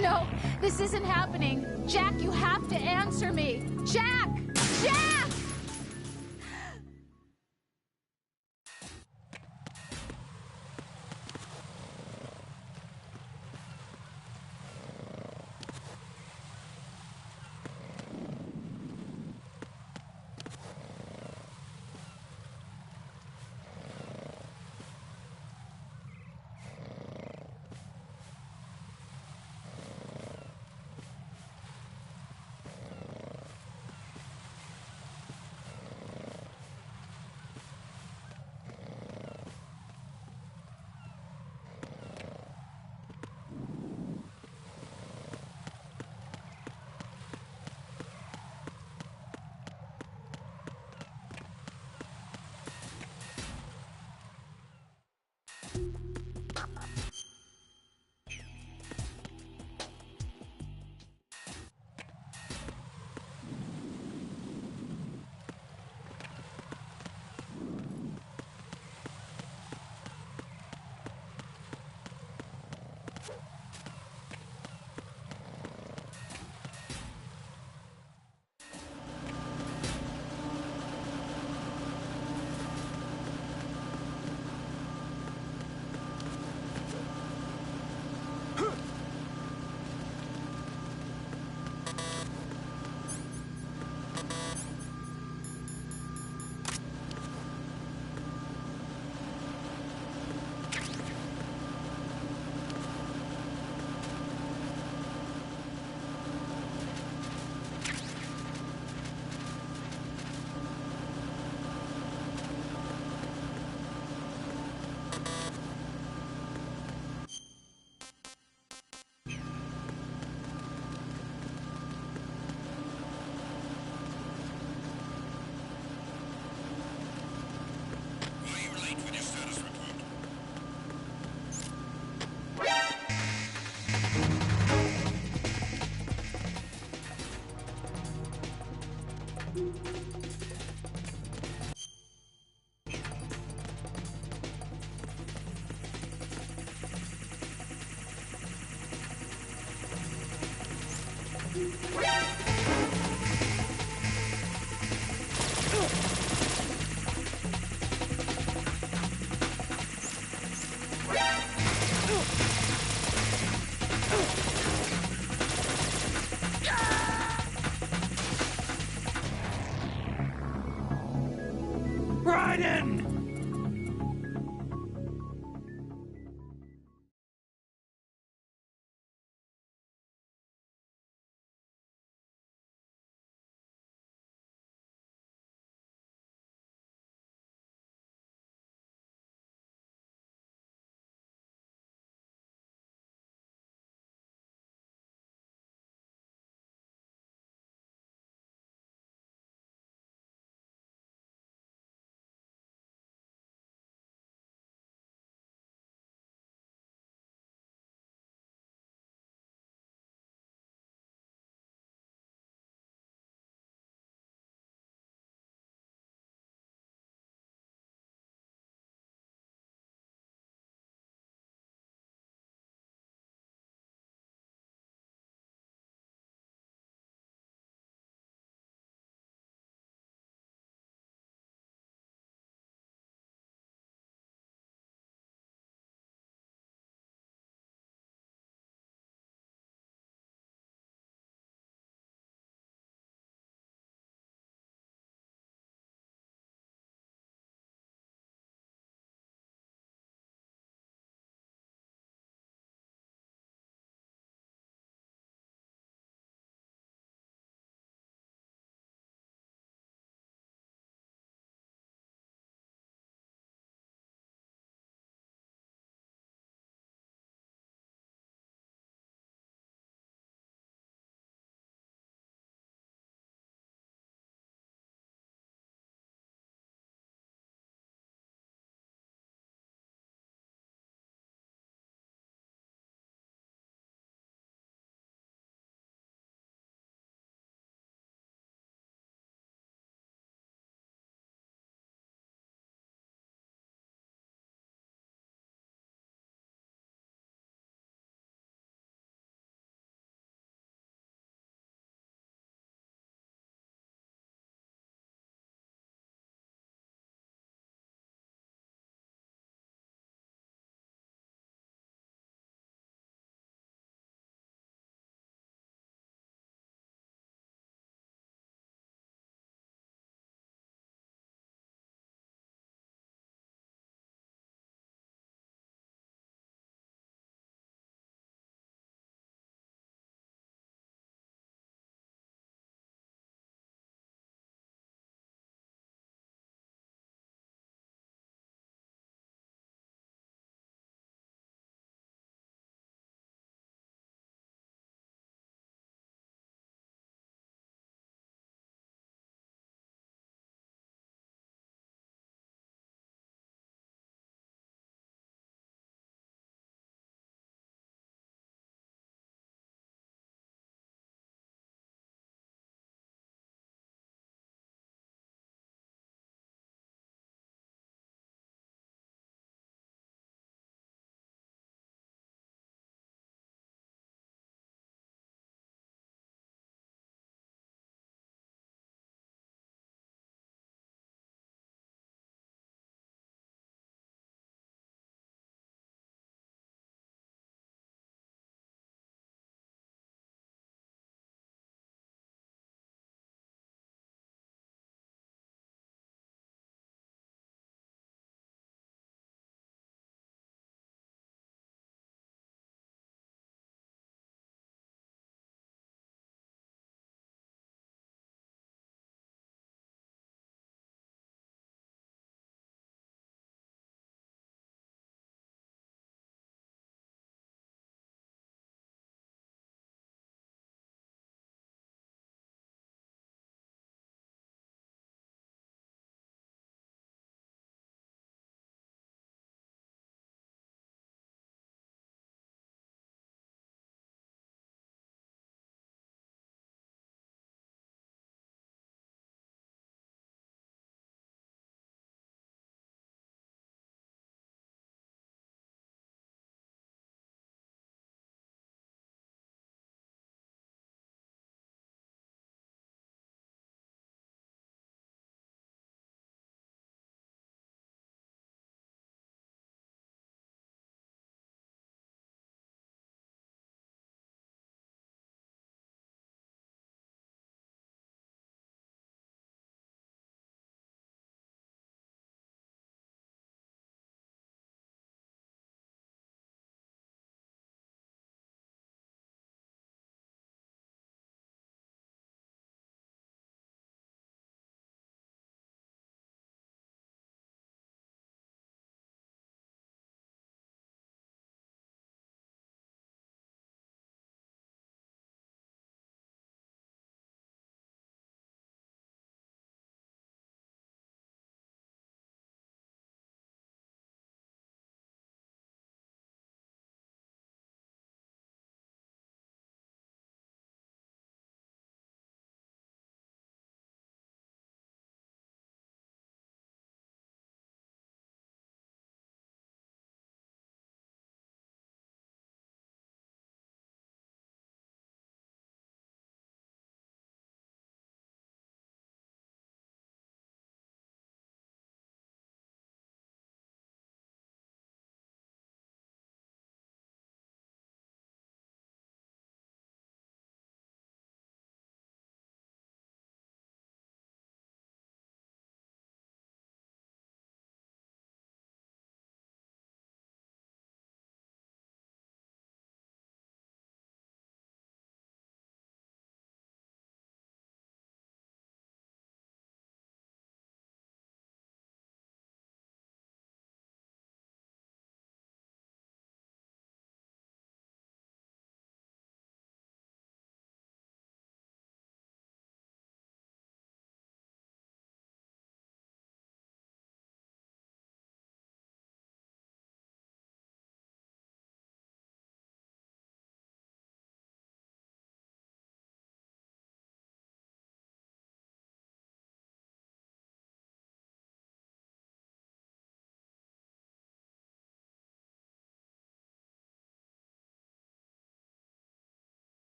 No, this isn't happening. Jack, you have to answer me. Jack! Jack!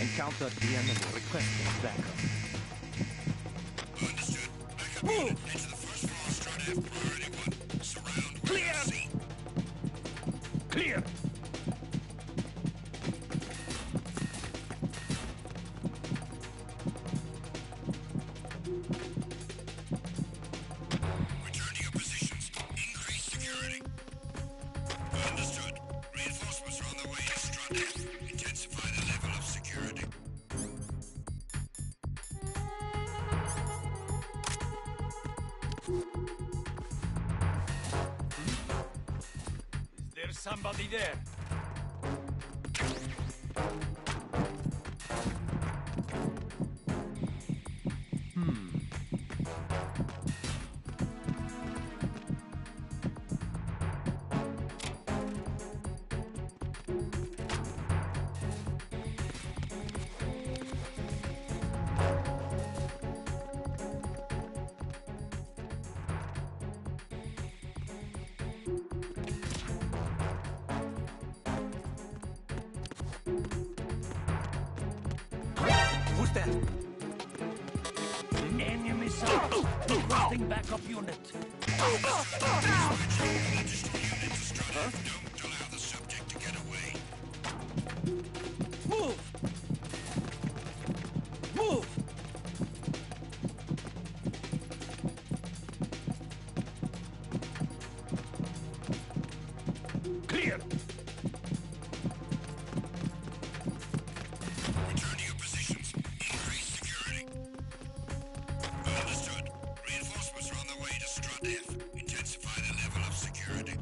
Encountered the enemy requesting backup. Understood. Backup unit. Head to the first floor, strut F, priority 1. Surround Clear! C. Clear! Return to your positions. Increase security. Understood. Reinforcements are on their way to strut F. Intensify the level of security. Is there somebody there? Who's that? Enemy soldiers! Requesting backup unit! Don't allow the subject to get away. Move! Move! Clear! Return to your positions. Increase security. Understood. Reinforcements are on their way to strut F. Intensify the level of security.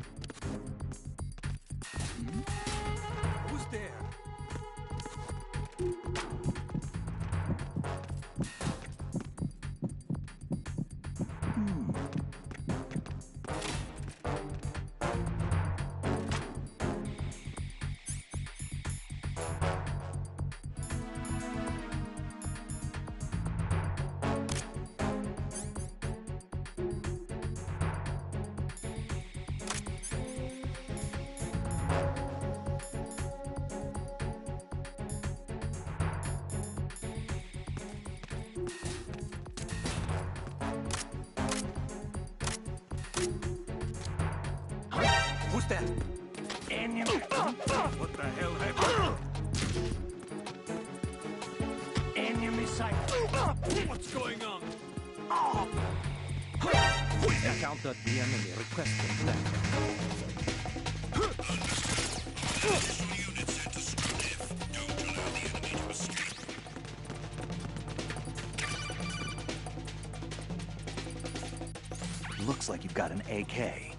that? Enemy. What the hell happened? Enemy sight. What's going on? Encountered the enemy. Requesting backup. Additional units sent to Strut F. Don't allow the enemy to escape. Looks like you've got an AK.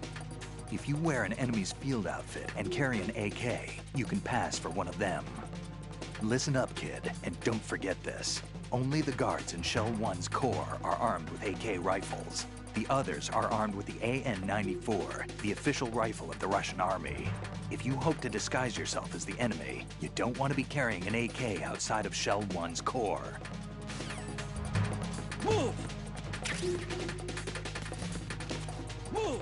If you wear an enemy's field outfit and carry an AK, you can pass for one of them. Listen up, kid, and don't forget this. Only the guards in Shell 1's core are armed with AK rifles. The others are armed with the AN-94, the official rifle of the Russian army. If you hope to disguise yourself as the enemy, you don't want to be carrying an AK outside of Shell 1's core. Move! Move!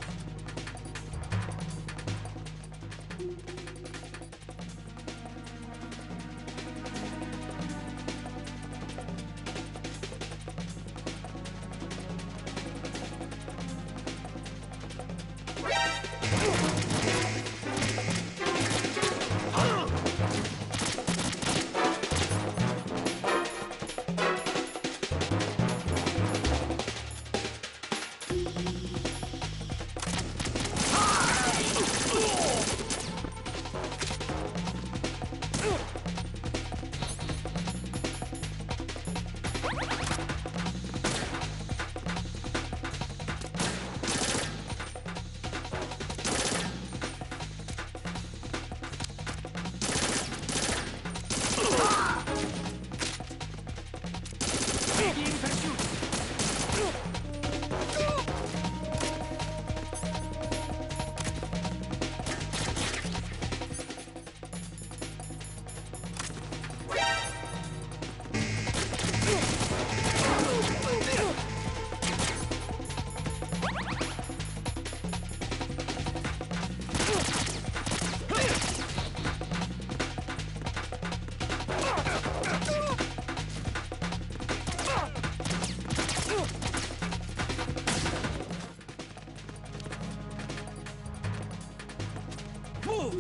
Move!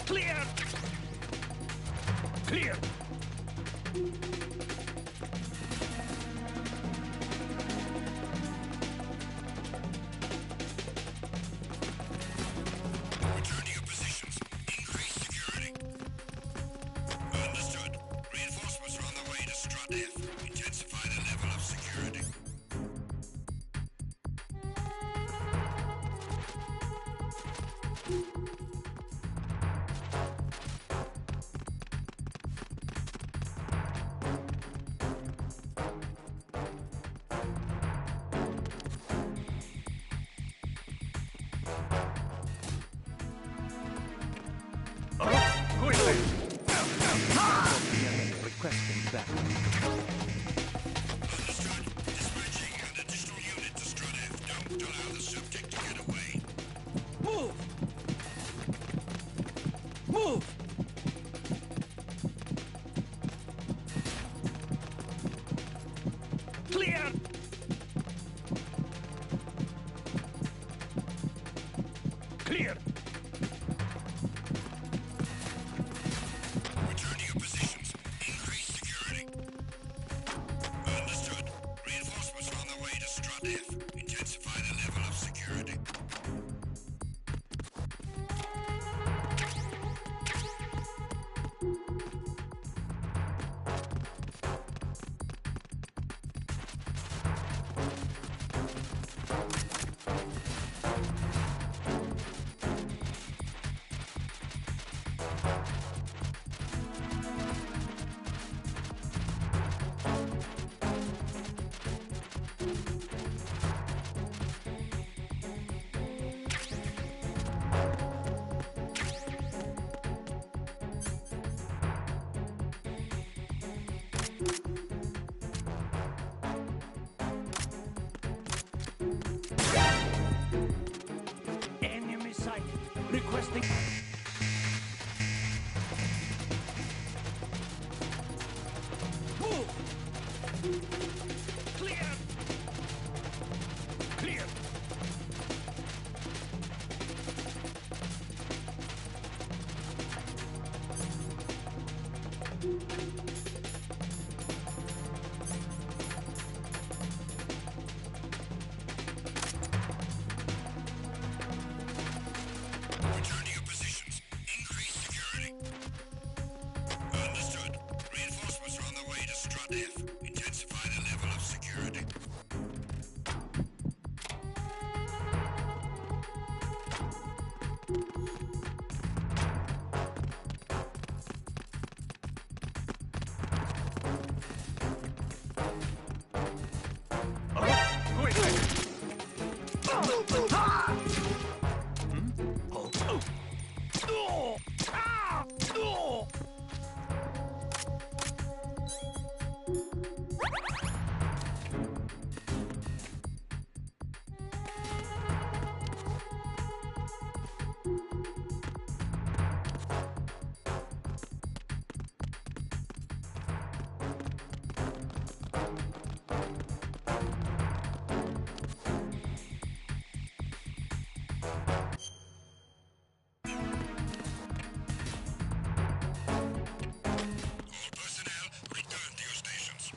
Clear! Clear! Return to your positions. Increase security. Understood. Reinforcements are on the way to Strut F. Intensify the level of security. Who is it? The enemy requesting backup. Understood. Dispatching an additional unit to Strut F. Don't allow the subject to get away. Move! Move! Clear! Clear! Return to your positions. Increase security. Understood. Reinforcements are on the way to Strut F. Intensify the level of security. Enemy sighted. Requesting. Move! Clear! Clear! All personnel, return to your stations.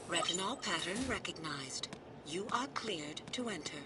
Retinol pattern recognized. You are cleared to enter.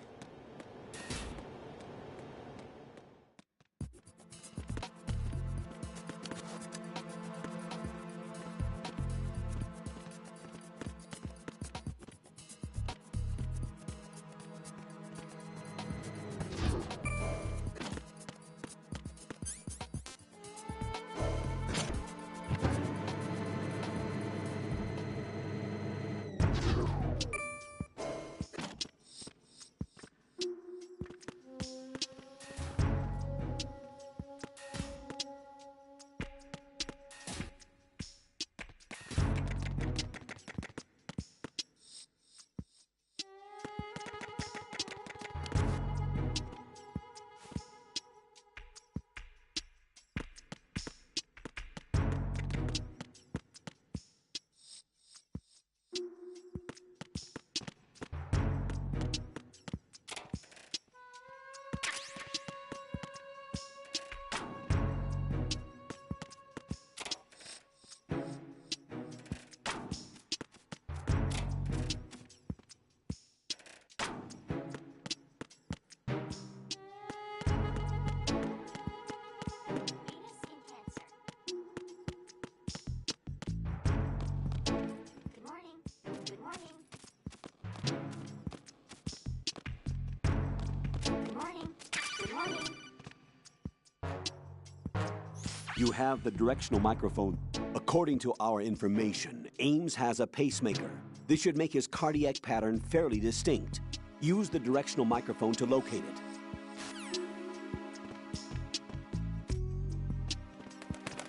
You have the directional microphone. According to our information, Ames has a pacemaker. This should make his cardiac pattern fairly distinct. Use the directional microphone to locate it.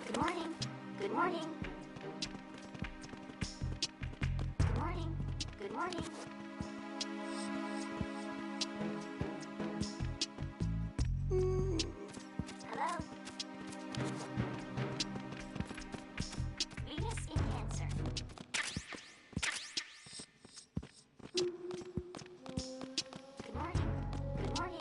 Good morning. Good morning. Good morning. Good morning. Hello? Venus in Cancer. Good morning. Good morning.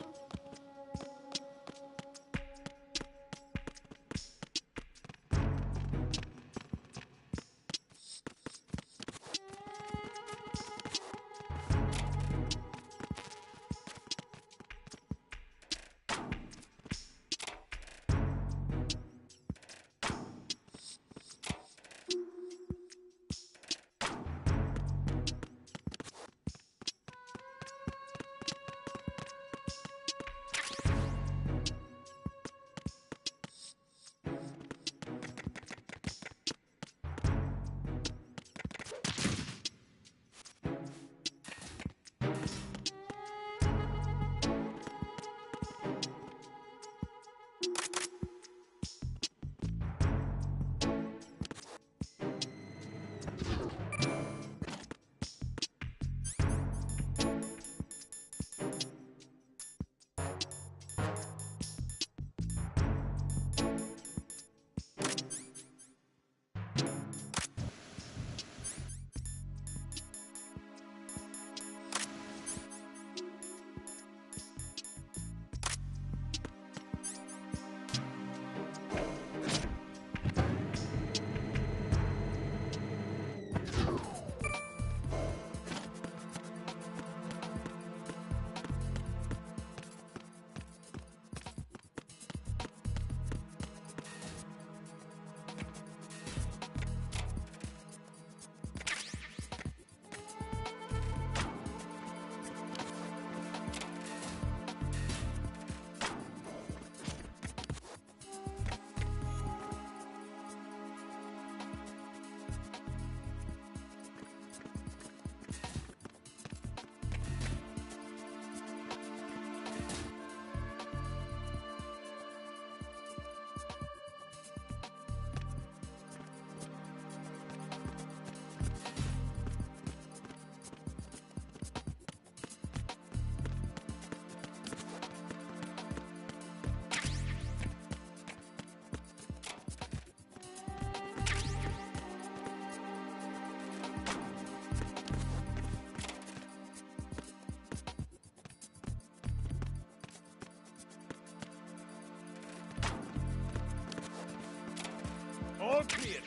All clear.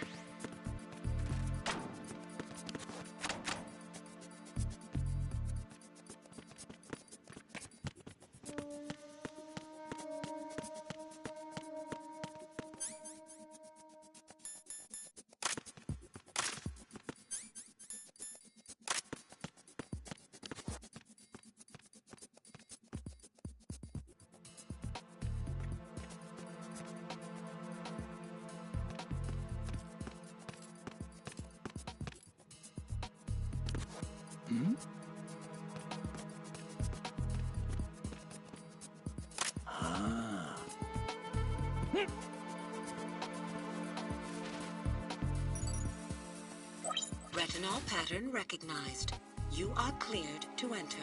Retinol pattern recognized. You are cleared to enter.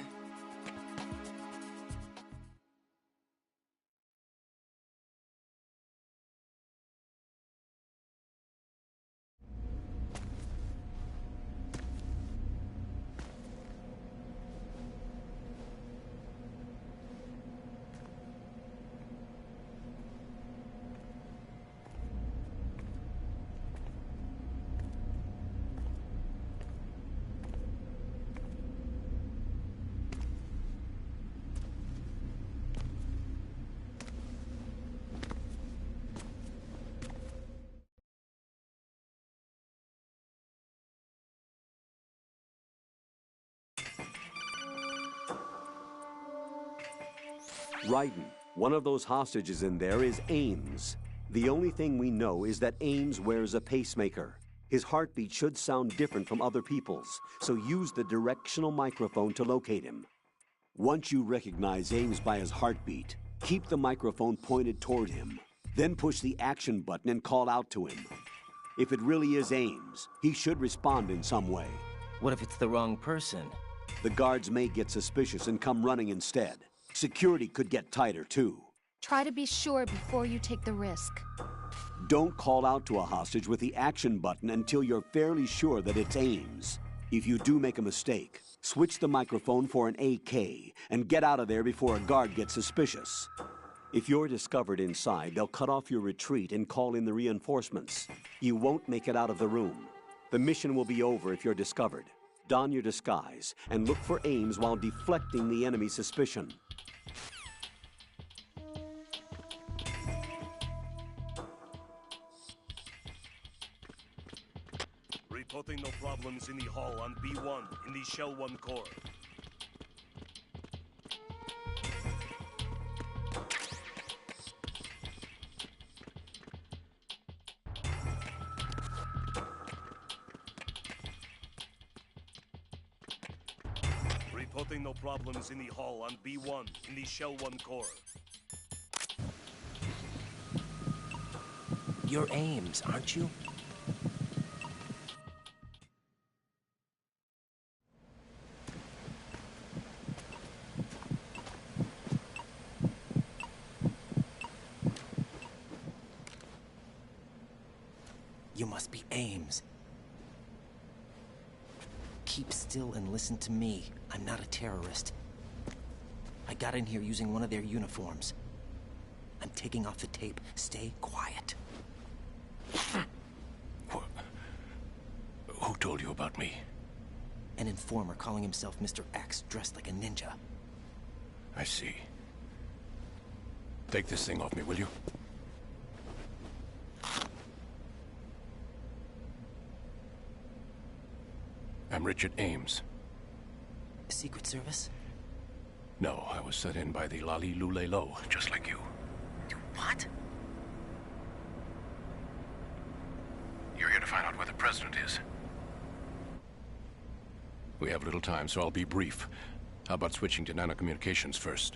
Raiden, one of those hostages in there is Ames. The only thing we know is that Ames wears a pacemaker. His heartbeat should sound different from other people's, so use the directional microphone to locate him. Once you recognize Ames by his heartbeat, keep the microphone pointed toward him. Then push the action button and call out to him. If it really is Ames, he should respond in some way. What if it's the wrong person? The guards may get suspicious and come running instead. Security could get tighter, too. Try to be sure before you take the risk. Don't call out to a hostage with the action button until you're fairly sure that it's Ames. If you do make a mistake, switch the microphone for an AK and get out of there before a guard gets suspicious. If you're discovered inside, they'll cut off your retreat and call in the reinforcements. You won't make it out of the room. The mission will be over if you're discovered. Don your disguise and look for Ames while deflecting the enemy's suspicion. Reporting no problems in the hall on B1 in the Shell 1 core. Reporting no problems in the hall on B1 in the Shell 1 core. You're Ames, aren't you? You must be Ames. Keep still and listen to me. I'm not a terrorist. I got in here using one of their uniforms. I'm taking off the tape. Stay quiet. Who told you about me? An informer calling himself Mr. X, dressed like a ninja. I see. Take this thing off me, will you? I'm Richard Ames. Secret Service? No, I was sent in by the Lali Lule Lo, just like you. What? You're here to find out where the president is. We have little time, so I'll be brief. How about switching to nanocommunications first?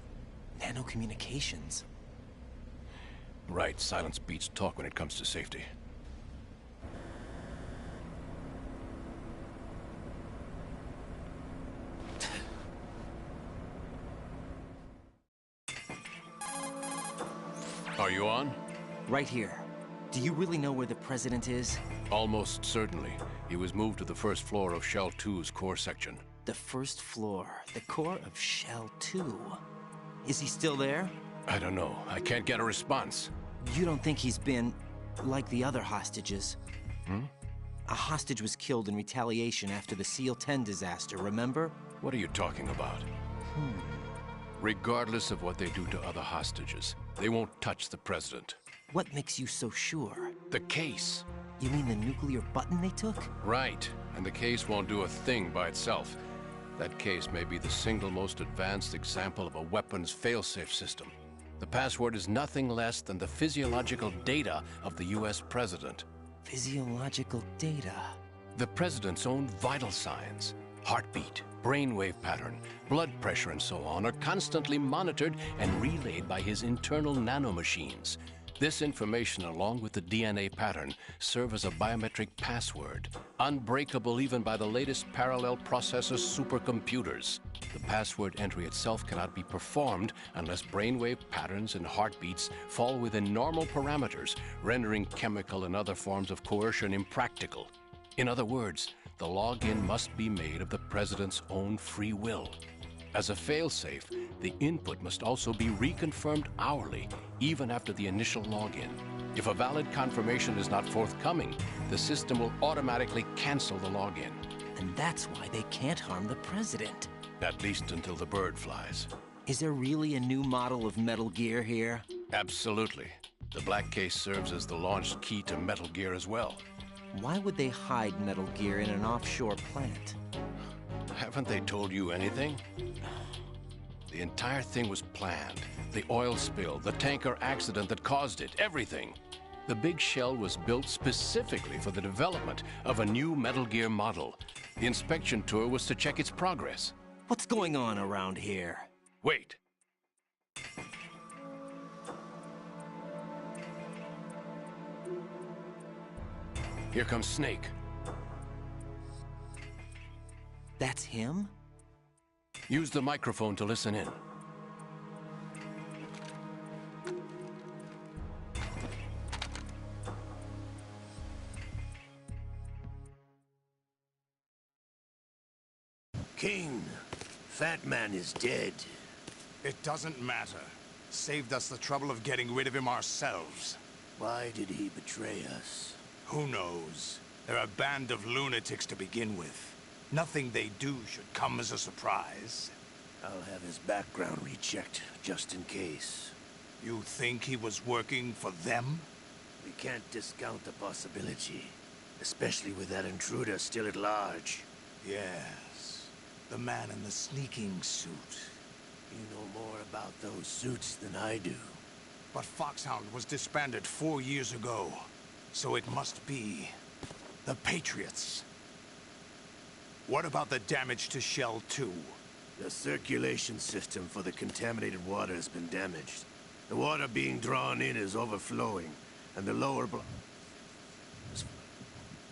Nanocommunications? Right, silence beats talk when it comes to safety. Are you on? Right here. Do you really know where the president is? Almost certainly. He was moved to the first floor of Shell 2's core section. The first floor, the core of Shell 2. Is he still there? I don't know. I can't get a response. You don't think he's been like the other hostages? A hostage was killed in retaliation after the SEAL 10 disaster, remember? What are you talking about? Regardless of what they do to other hostages, they won't touch the president. What makes you so sure? The case. You mean the nuclear button they took? Right. And the case won't do a thing by itself. That case may be the single most advanced example of a weapons failsafe system. The password is nothing less than the physiological data of the US president. Physiological data? The president's own vital signs, heartbeat, brainwave pattern, blood pressure, and so on, are constantly monitored and relayed by his internal nanomachines. This information, along with the DNA pattern, serve as a biometric password, unbreakable even by the latest parallel processor supercomputers. The password entry itself cannot be performed unless brainwave patterns and heartbeats fall within normal parameters, rendering chemical and other forms of coercion impractical. In other words, the login must be made of the president's own free will. As a failsafe, the input must also be reconfirmed hourly, even after the initial login. If a valid confirmation is not forthcoming, the system will automatically cancel the login. And that's why they can't harm the president. At least until the bird flies. Is there really a new model of Metal Gear here? Absolutely. The black case serves as the launch key to Metal Gear as well. Why would they hide Metal Gear in an offshore plant? Haven't they told you anything? The entire thing was planned. The oil spill, the tanker accident that caused it, everything. The big shell was built specifically for the development of a new Metal Gear model. The inspection tour was to check its progress. What's going on around here? Wait. Here comes Snake. That's him? Use the microphone to listen in. King, Fat Man is dead. It doesn't matter. Saved us the trouble of getting rid of him ourselves. Why did he betray us? Who knows? They're a band of lunatics to begin with. Nothing they do should come as a surprise. I'll have his background rechecked, just in case. You think he was working for them? We can't discount the possibility, especially with that intruder still at large. Yes. The man in the sneaking suit. You know more about those suits than I do. But Foxhound was disbanded 4 years ago. So it must be the Patriots. What about the damage to Shell 2? The circulation system for the contaminated water has been damaged. The water being drawn in is overflowing, and the lower block is flooded.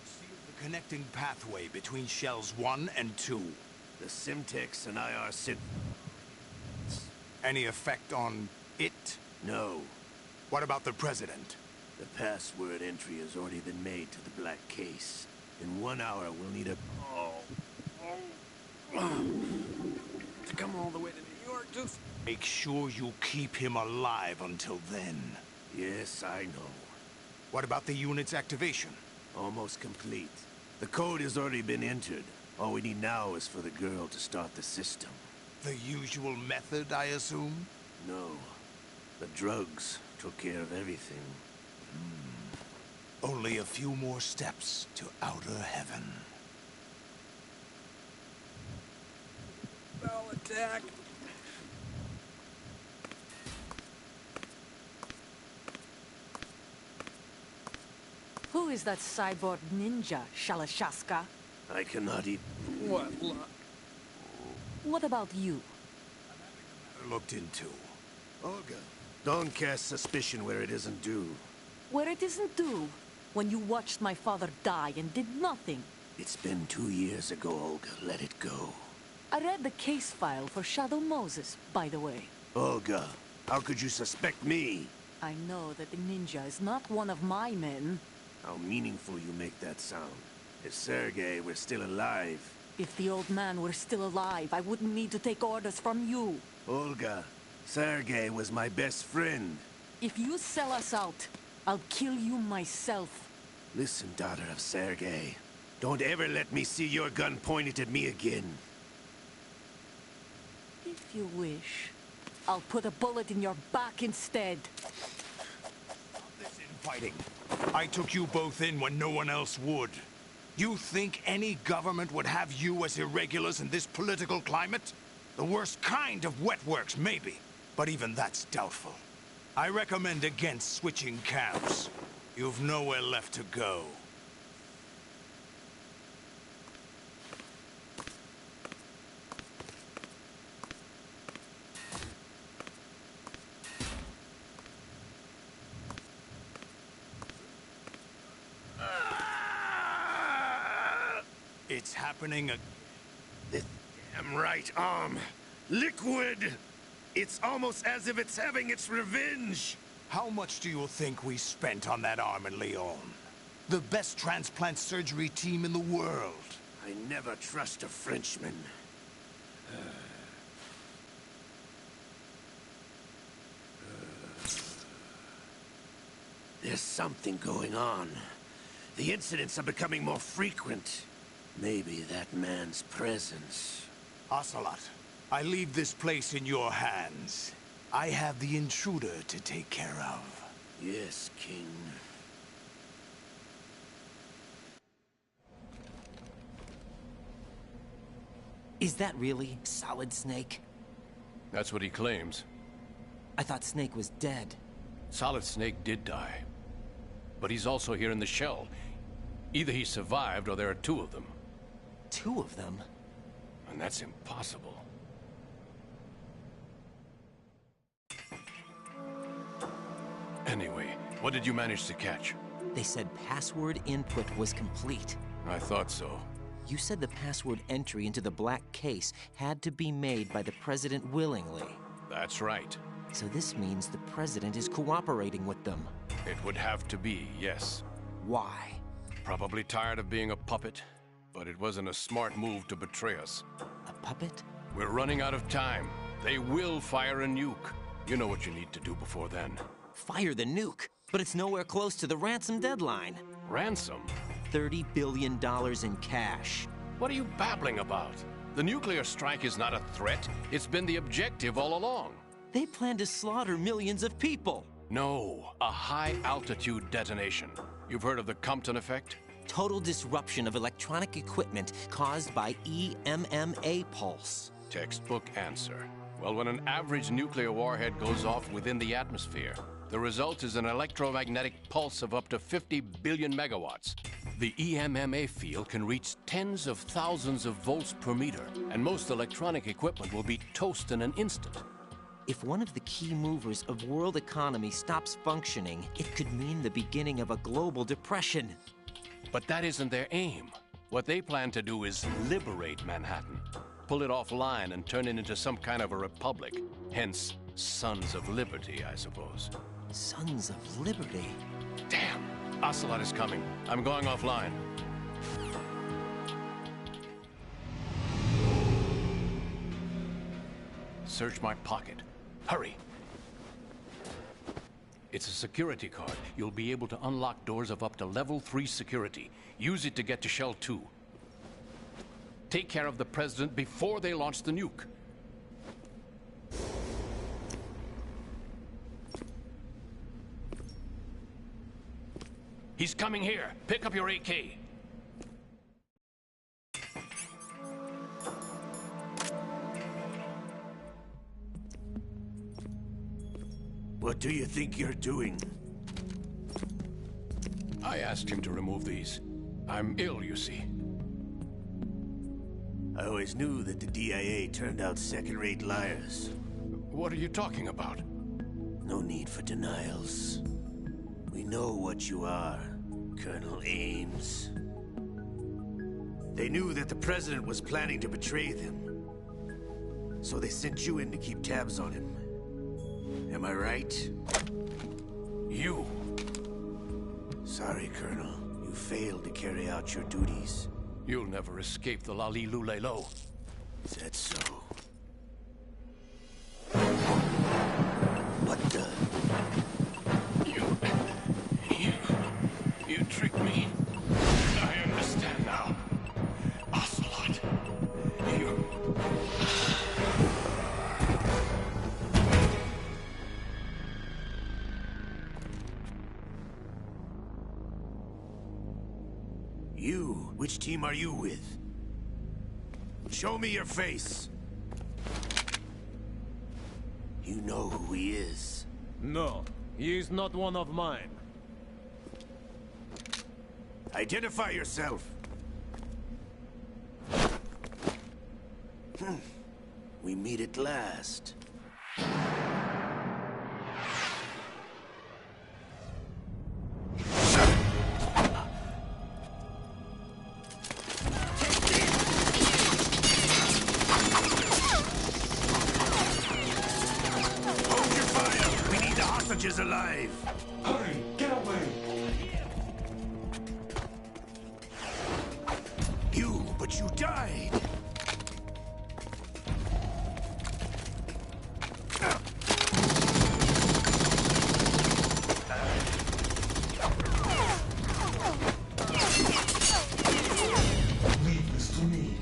Seal the connecting pathway between Shells 1 and 2. The Simtex and IR Sim... Any effect on it? No. What about the President? The password entry has already been made to the black case. In 1 hour, we'll need a... To come all the way to New York, to... Make sure you keep him alive until then. Yes, I know. What about the unit's activation? Almost complete. The code has already been entered. All we need now is for the girl to start the system. The usual method, I assume? No. The drugs took care of everything. Only a few more steps to outer heaven. Bell attack. Who is that cyborg ninja, Shalashaska? I cannot eat... What luck? What about you? Looked into. Olga, don't cast suspicion where it isn't due. Where it isn't due? When you watched my father die and did nothing. It's been 2 years ago, Olga. Let it go. I read the case file for Shadow Moses, by the way. Olga, how could you suspect me? I know that the ninja is not one of my men. How meaningful you make that sound. If Sergei were still alive... If the old man were still alive, I wouldn't need to take orders from you. Olga, Sergei was my best friend. If you sell us out, I'll kill you myself. Listen, daughter of Sergei. Don't ever let me see your gun pointed at me again. If you wish, I'll put a bullet in your back instead. Stop this infighting. I took you both in when no one else would. You think any government would have you as irregulars in this political climate? The worst kind of wet works, maybe. But even that's doubtful. I recommend against switching camps. You've nowhere left to go. It's happening again. This damn right arm. Liquid! It's almost as if it's having its revenge! How much do you think we spent on that arm in Lyon? The best transplant surgery team in the world. I never trust a Frenchman. There's something going on. The incidents are becoming more frequent. Maybe that man's presence. Ocelot, I leave this place in your hands. I have the intruder to take care of. Yes, King. Is that really Solid Snake? That's what he claims. I thought Snake was dead. Solid Snake did die. but he's also here in the shell. Either he survived or there are two of them. Two of them? And that's impossible. Anyway, what did you manage to catch? They said password input was complete. I thought so. You said the password entry into the black case had to be made by the President willingly. That's right. So this means the President is cooperating with them. It would have to be, yes. Why? Probably tired of being a puppet, but it wasn't a smart move to betray us. A puppet? We're running out of time. They will fire a nuke. You know what you need to do before then. Fire the nuke? But it's nowhere close to the ransom deadline. Ransom? $30 billion in cash. What are you babbling about? The nuclear strike is not a threat. It's been the objective all along. They plan to slaughter millions of people. No, a high-altitude detonation. You've heard of the Compton effect? Total disruption of electronic equipment caused by EMMA pulse. Textbook answer. Well, when an average nuclear warhead goes off within the atmosphere, the result is an electromagnetic pulse of up to 50 billion megawatts. The EMMA field can reach tens of thousands of volts per meter, and most electronic equipment will be toast in an instant. If one of the key movers of world economy stops functioning, it could mean the beginning of a global depression. But that isn't their aim. What they plan to do is liberate Manhattan, pull it offline and turn it into some kind of a republic. Hence, Sons of Liberty, I suppose. Sons of Liberty? Damn! Ocelot is coming. I'm going offline. Search my pocket. Hurry! It's a security card. You'll be able to unlock doors of up to level 3 security. Use it to get to Shell 2. Take care of the President before they launch the nuke. He's coming here. Pick up your AK. What do you think you're doing? I asked him to remove these. I'm ill, you see. I always knew that the DIA turned out second-rate liars. What are you talking about? No need for denials. We know what you are, Colonel Ames. They knew that the President was planning to betray them. So they sent you in to keep tabs on him. Am I right? You! Sorry, Colonel. You failed to carry out your duties. You'll never escape the Lali-Lulelo. Is that so? What the? You tricked me. I understand now. Ocelot. You? Which team are you with? Show me your face. You know who he is. No, he is not one of mine. Identify yourself. We meet at last. Is alive. Hurry, get away. But you died. Leave this to me.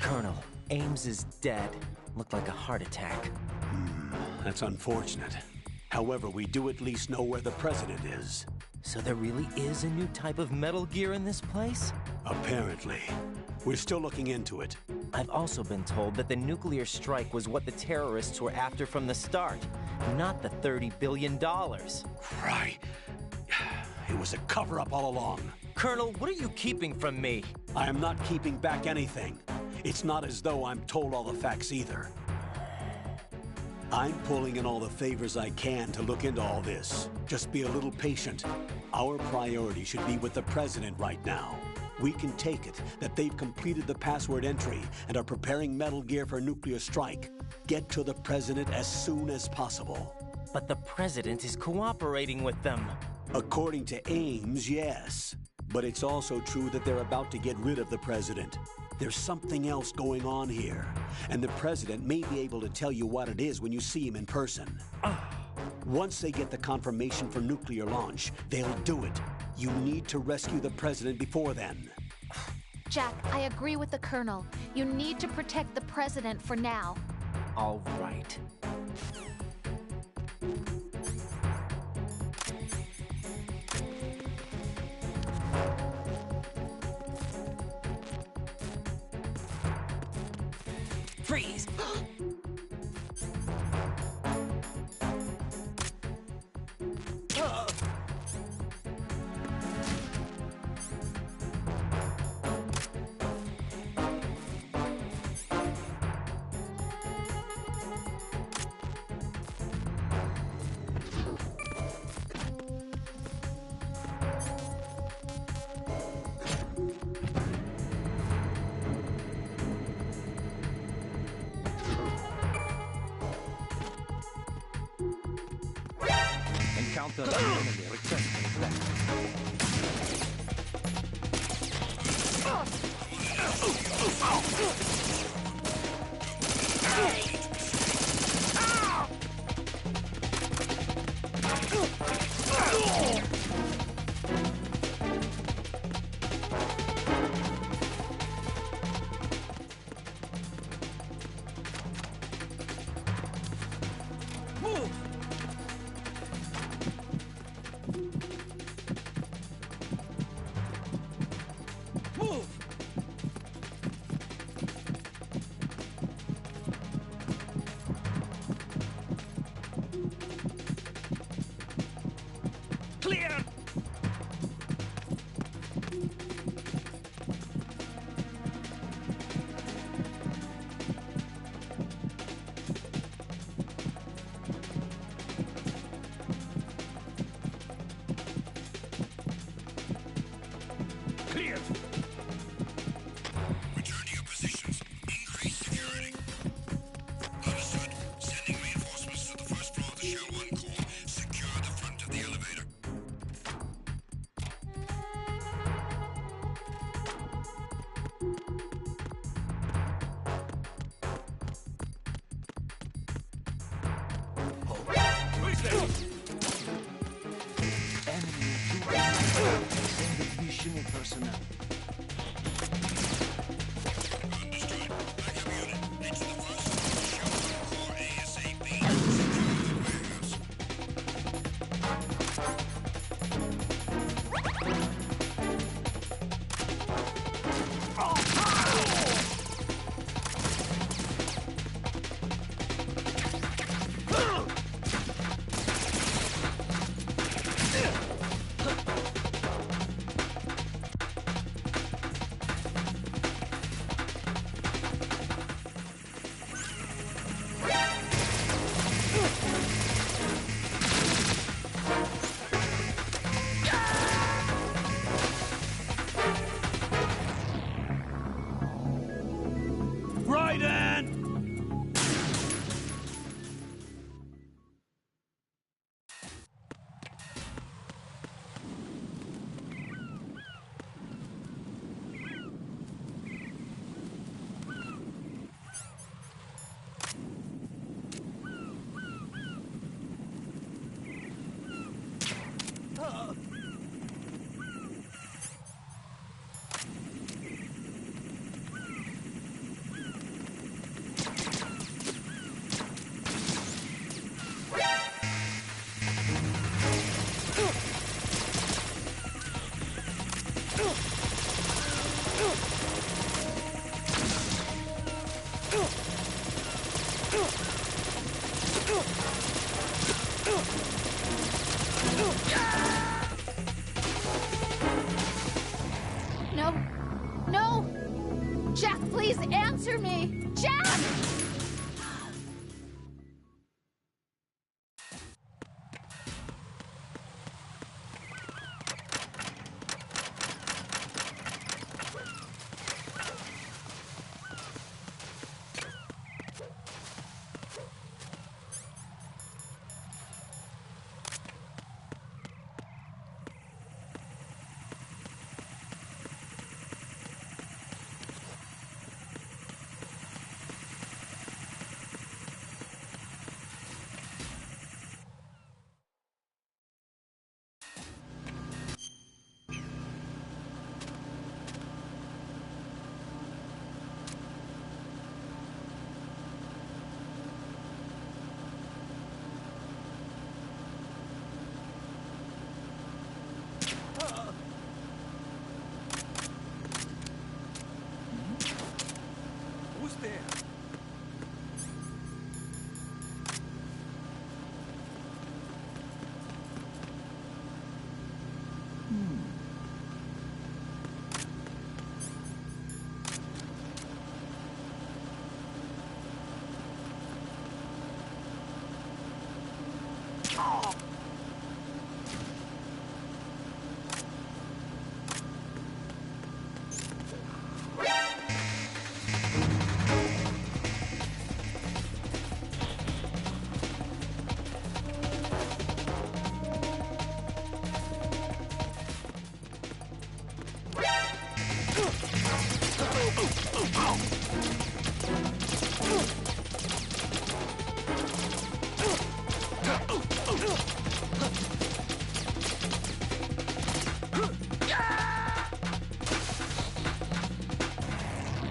Colonel, Ames is dead. Looked like a heart attack. That's unfortunate. However, we do at least know where the president is. So there really is a new type of Metal Gear in this place? Apparently. We're still looking into it. I've also been told that the nuclear strike was what the terrorists were after from the start, not the $30 billion. Right. It was a cover-up all along. Colonel, what are you keeping from me? I am not keeping back anything. It's not as though I'm told all the facts either. I'm pulling in all the favors I can to look into all this. Just be a little patient. Our priority should be with the president right now. We can take it that they've completed the password entry and are preparing Metal Gear for a nuclear strike. Get to the president as soon as possible. But the president is cooperating with them. According to Ames, yes. But it's also true that they're about to get rid of the president. There's something else going on here, and the president may be able to tell you what it is when you see him in person. Once they get the confirmation for nuclear launch, they'll do it. You need to rescue the president before then. Jack, I agree with the Colonel. You need to protect the president for now. All right. Freeze! Encounter the enemy. Requesting left. personnel. No. No! Jack, please answer me! Jack! Who's there?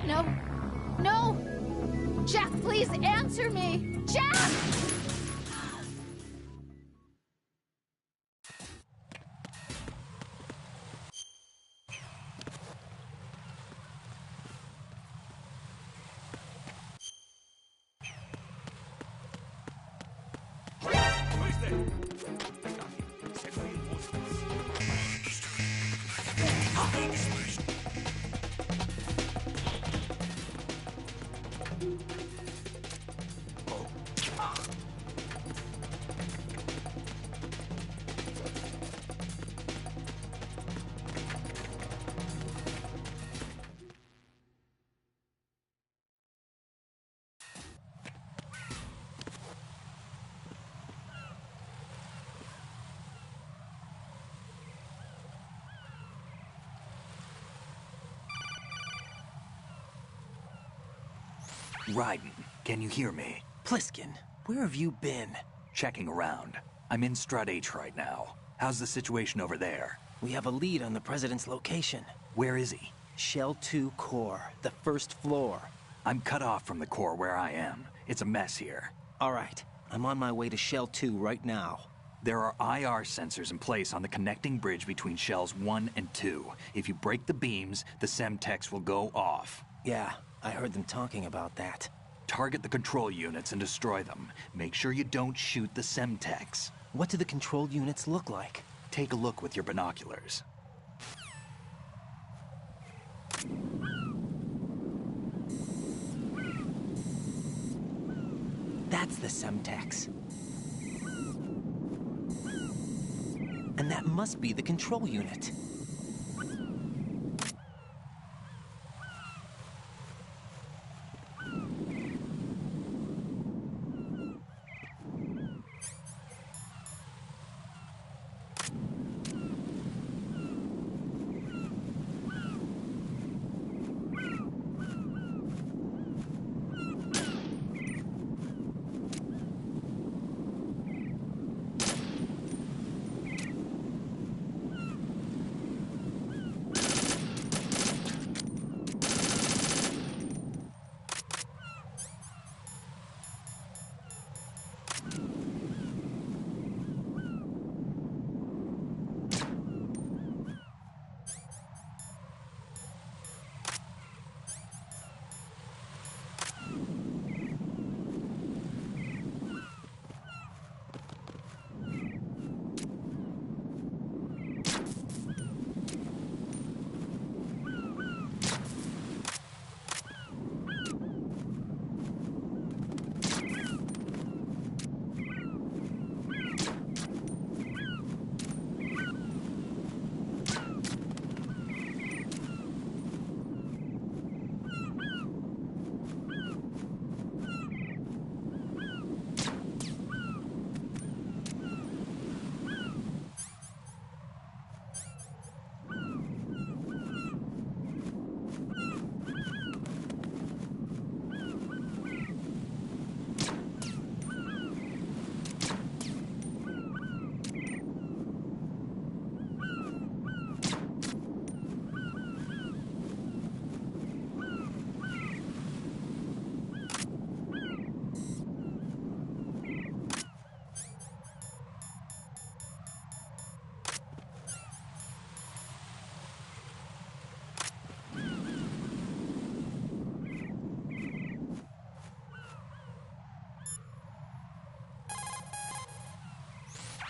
No! No! Jack, please answer me! Jack! Who's there? I got him. Send reinforcements. Raiden, can you hear me? Pliskin, where have you been? Checking around. I'm in Strut H right now. How's the situation over there? We have a lead on the President's location. Where is he? Shell 2 core, the first floor. I'm cut off from the core where I am. It's a mess here. All right, I'm on my way to Shell 2 right now. There are IR sensors in place on the connecting bridge between Shells 1 and 2. If you break the beams, the Semtex will go off. Yeah, I heard them talking about that. Target the control units and destroy them. Make sure you don't shoot the Semtex. What do the control units look like? Take a look with your binoculars. That's the Semtex. And that must be the control unit.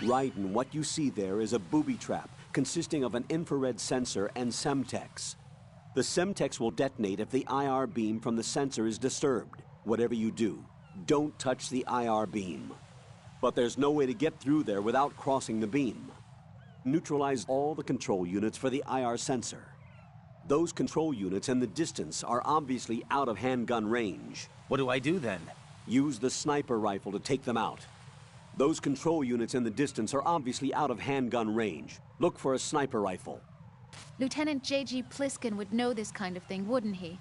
Right, and what you see there is a booby trap consisting of an infrared sensor and Semtex. The Semtex will detonate if the IR beam from the sensor is disturbed. Whatever you do, don't touch the IR beam. But there's no way to get through there without crossing the beam. Neutralize all the control units for the IR sensor. Those control units and the distance are obviously out of handgun range. What do I do then? Use the sniper rifle to take them out. Those control units in the distance are obviously out of handgun range. Look for a sniper rifle. Lieutenant J.G. Pliskin would know this kind of thing, wouldn't he?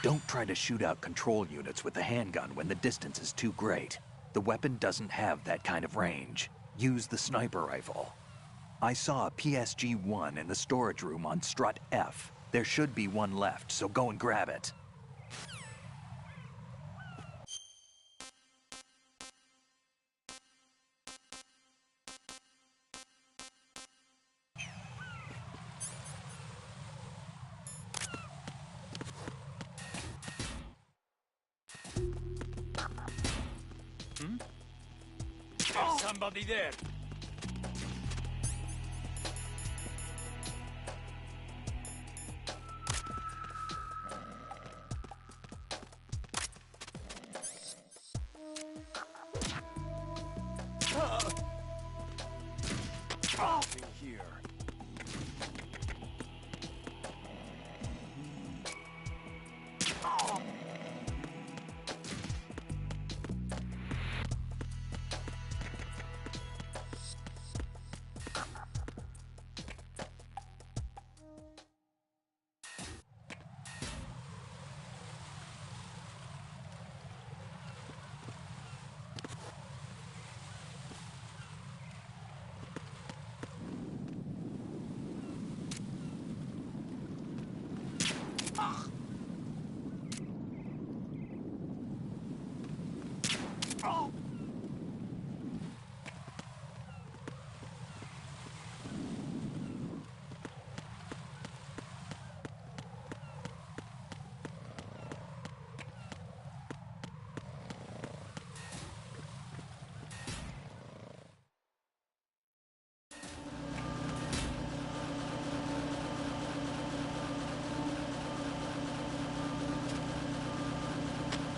Don't try to shoot out control units with the handgun when the distance is too great. The weapon doesn't have that kind of range. Use the sniper rifle. I saw a PSG-1 in the storage room on strut F. There should be one left, so go and grab it. Somebody there. Nothing here.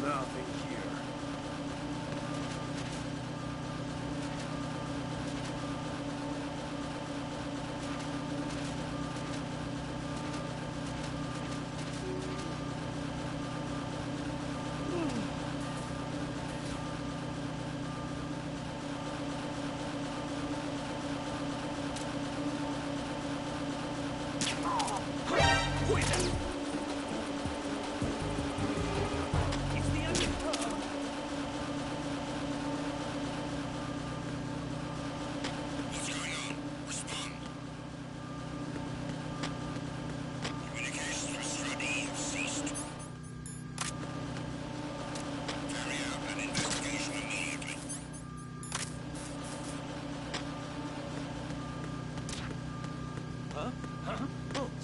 Nothing here.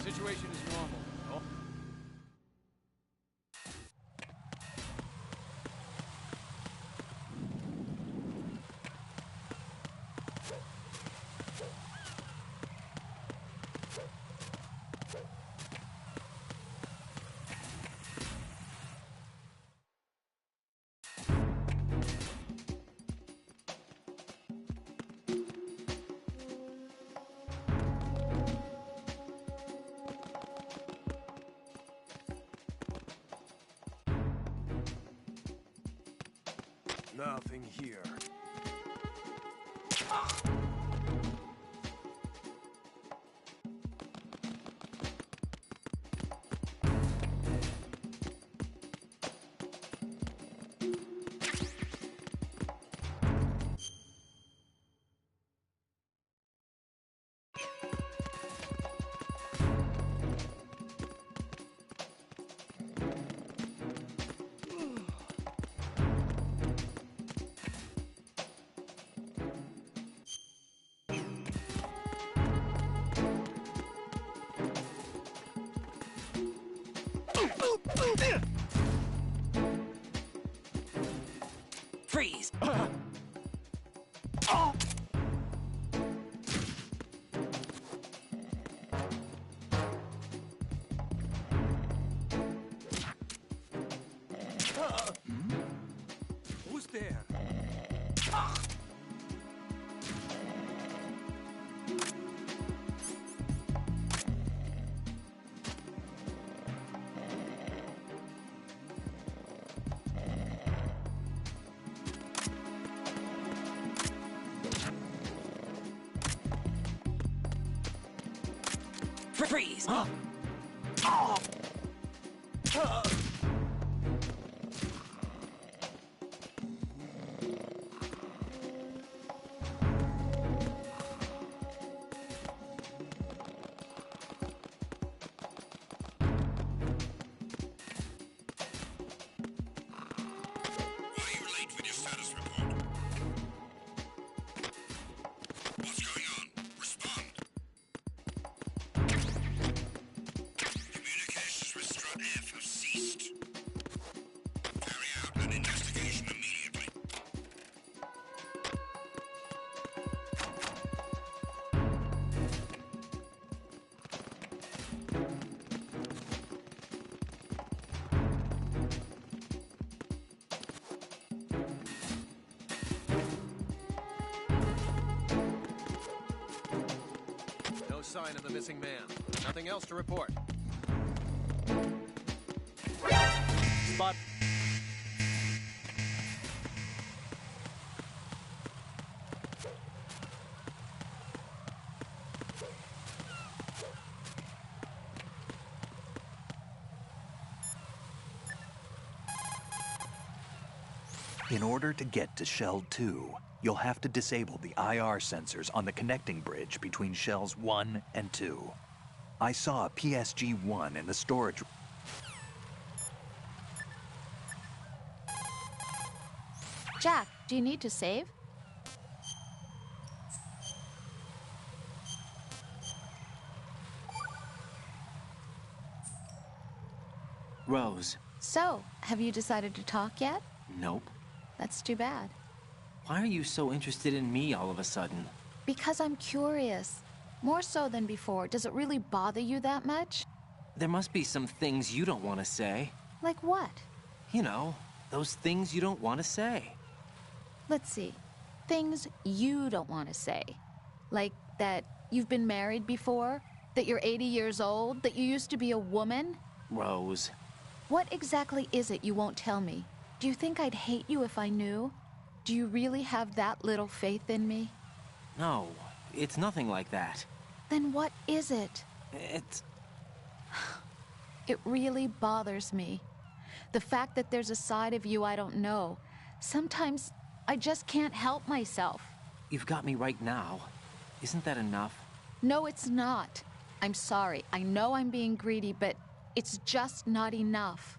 Situation is normal. Oh. Nothing here. Freeze! Who's there? Freeze! No sign of the missing man. Nothing else to report. Spot. In order to get to Shell 2, you'll have to disable the IR sensors on the connecting bridge between Shells 1 and 2. I saw a PSG-1 in the storage. Jack, do you need to save? Rose. So, have you decided to talk yet? Nope. That's too bad. Why are you so interested in me all of a sudden? Because I'm curious. More so than before. Does it really bother you that much? There must be some things you don't want to say. Like what? You know, those things you don't want to say. Let's see. Things you don't want to say. Like that you've been married before? That you're 80 years old? That you used to be a woman? Rose. What exactly is it you won't tell me? Do you think I'd hate you if I knew? Do you really have that little faith in me? No, it's nothing like that. Then what is it? It's... It really bothers me. The fact that there's a side of you I don't know. Sometimes I just can't help myself. You've got me right now. Isn't that enough? No, it's not. I'm sorry. I know I'm being greedy, but it's just not enough.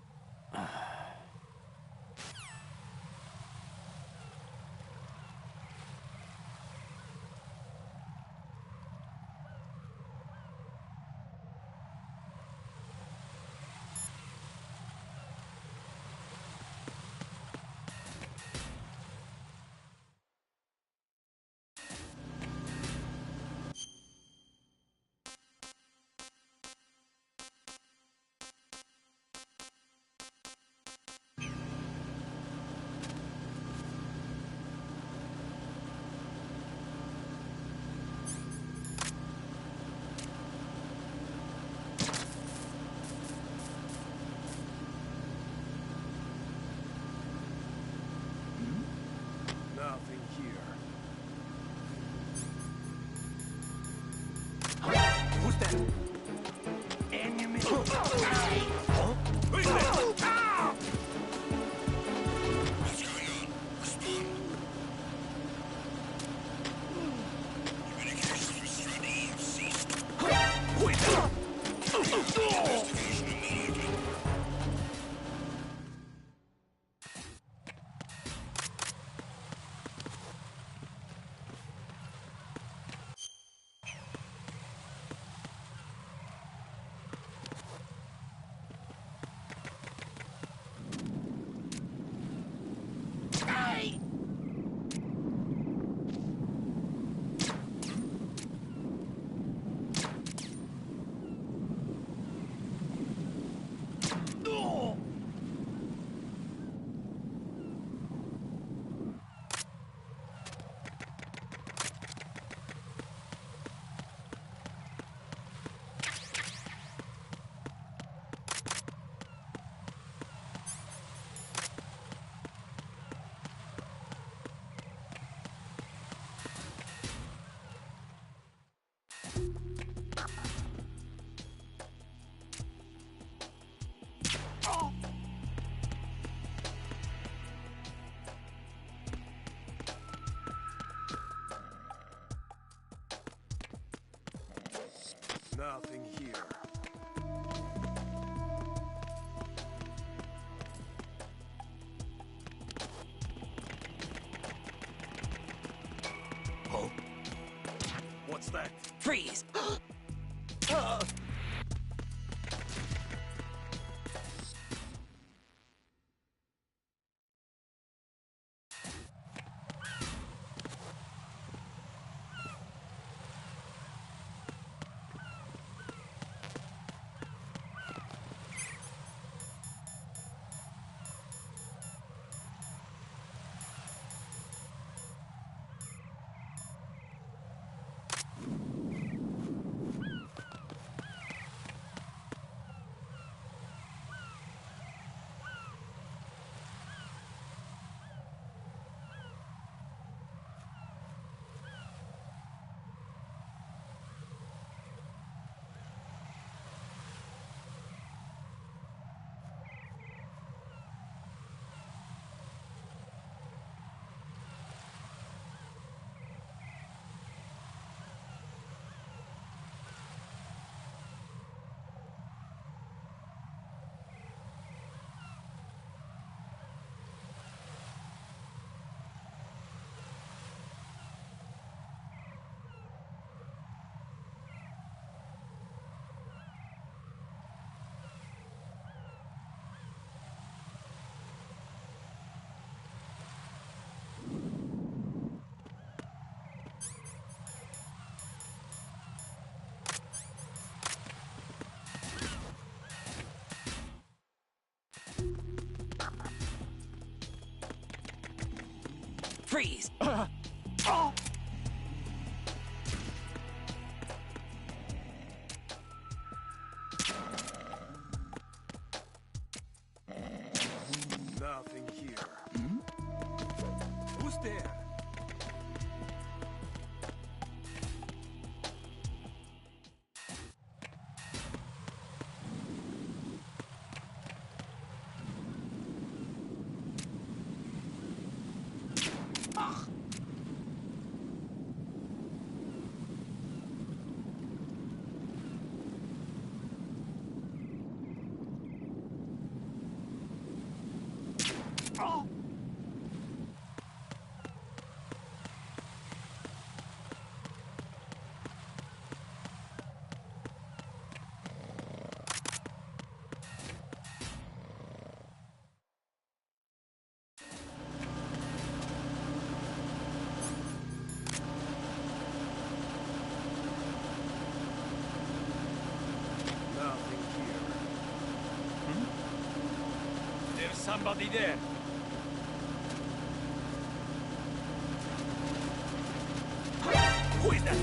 Nothing here. Oh? What's that? Freeze! Freeze! Nothing here. Who's there? Nothing here. There's somebody there. Who is that?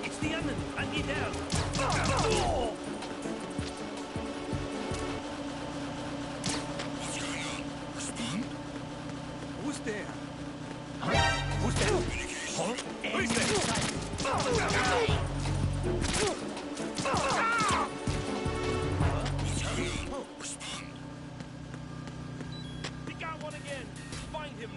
It's the enemy. I need help. What's going on? Respond. Who's there? Who's there? Who's there? What's going on? Respond. We got one again. Find him.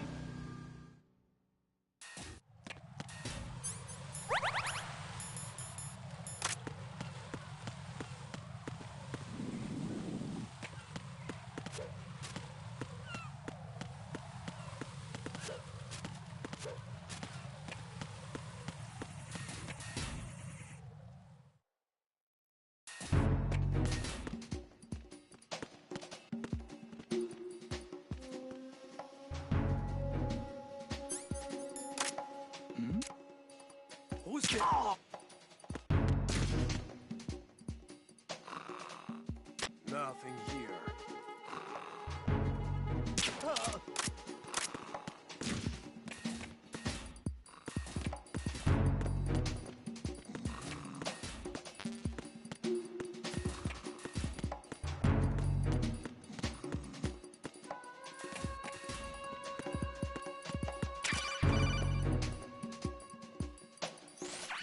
Who's there? Nothing here.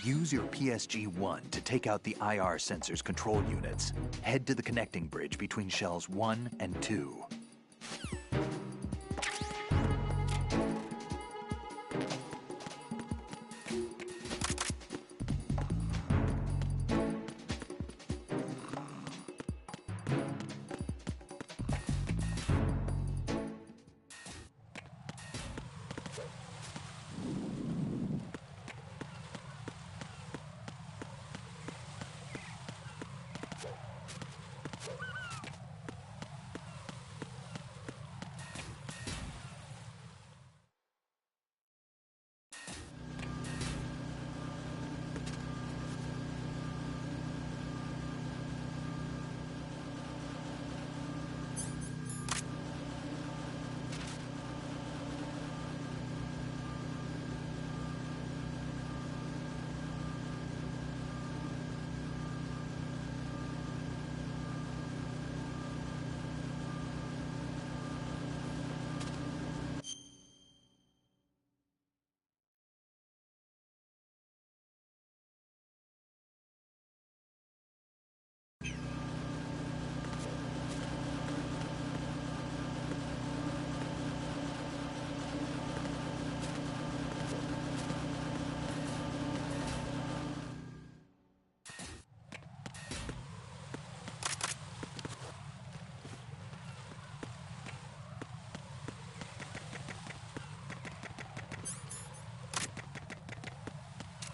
Use your PSG-1 to take out the IR sensor's control units. Head to the connecting bridge between shells 1 and 2.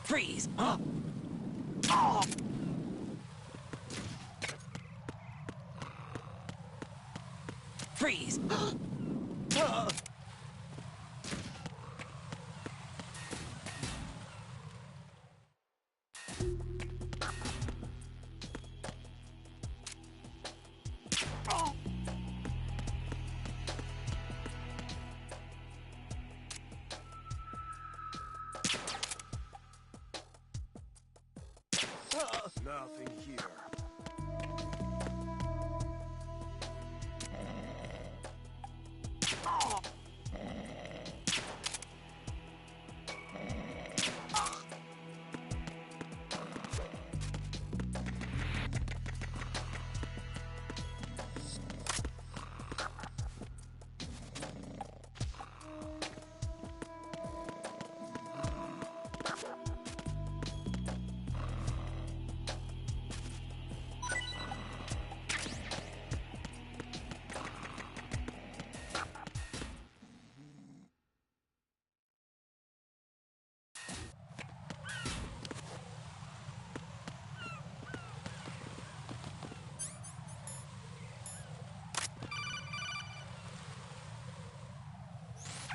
Freeze! Freeze! Nothing here.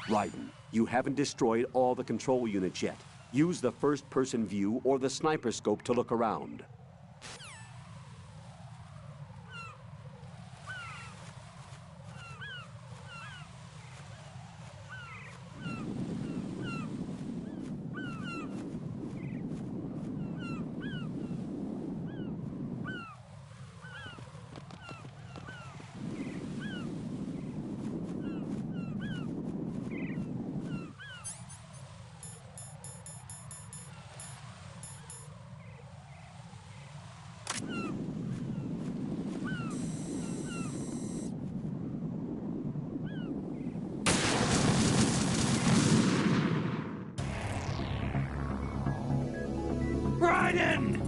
Raiden, you haven't destroyed all the control units yet. Use the first-person view or the sniper scope to look around. Raiden!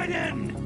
Raiden!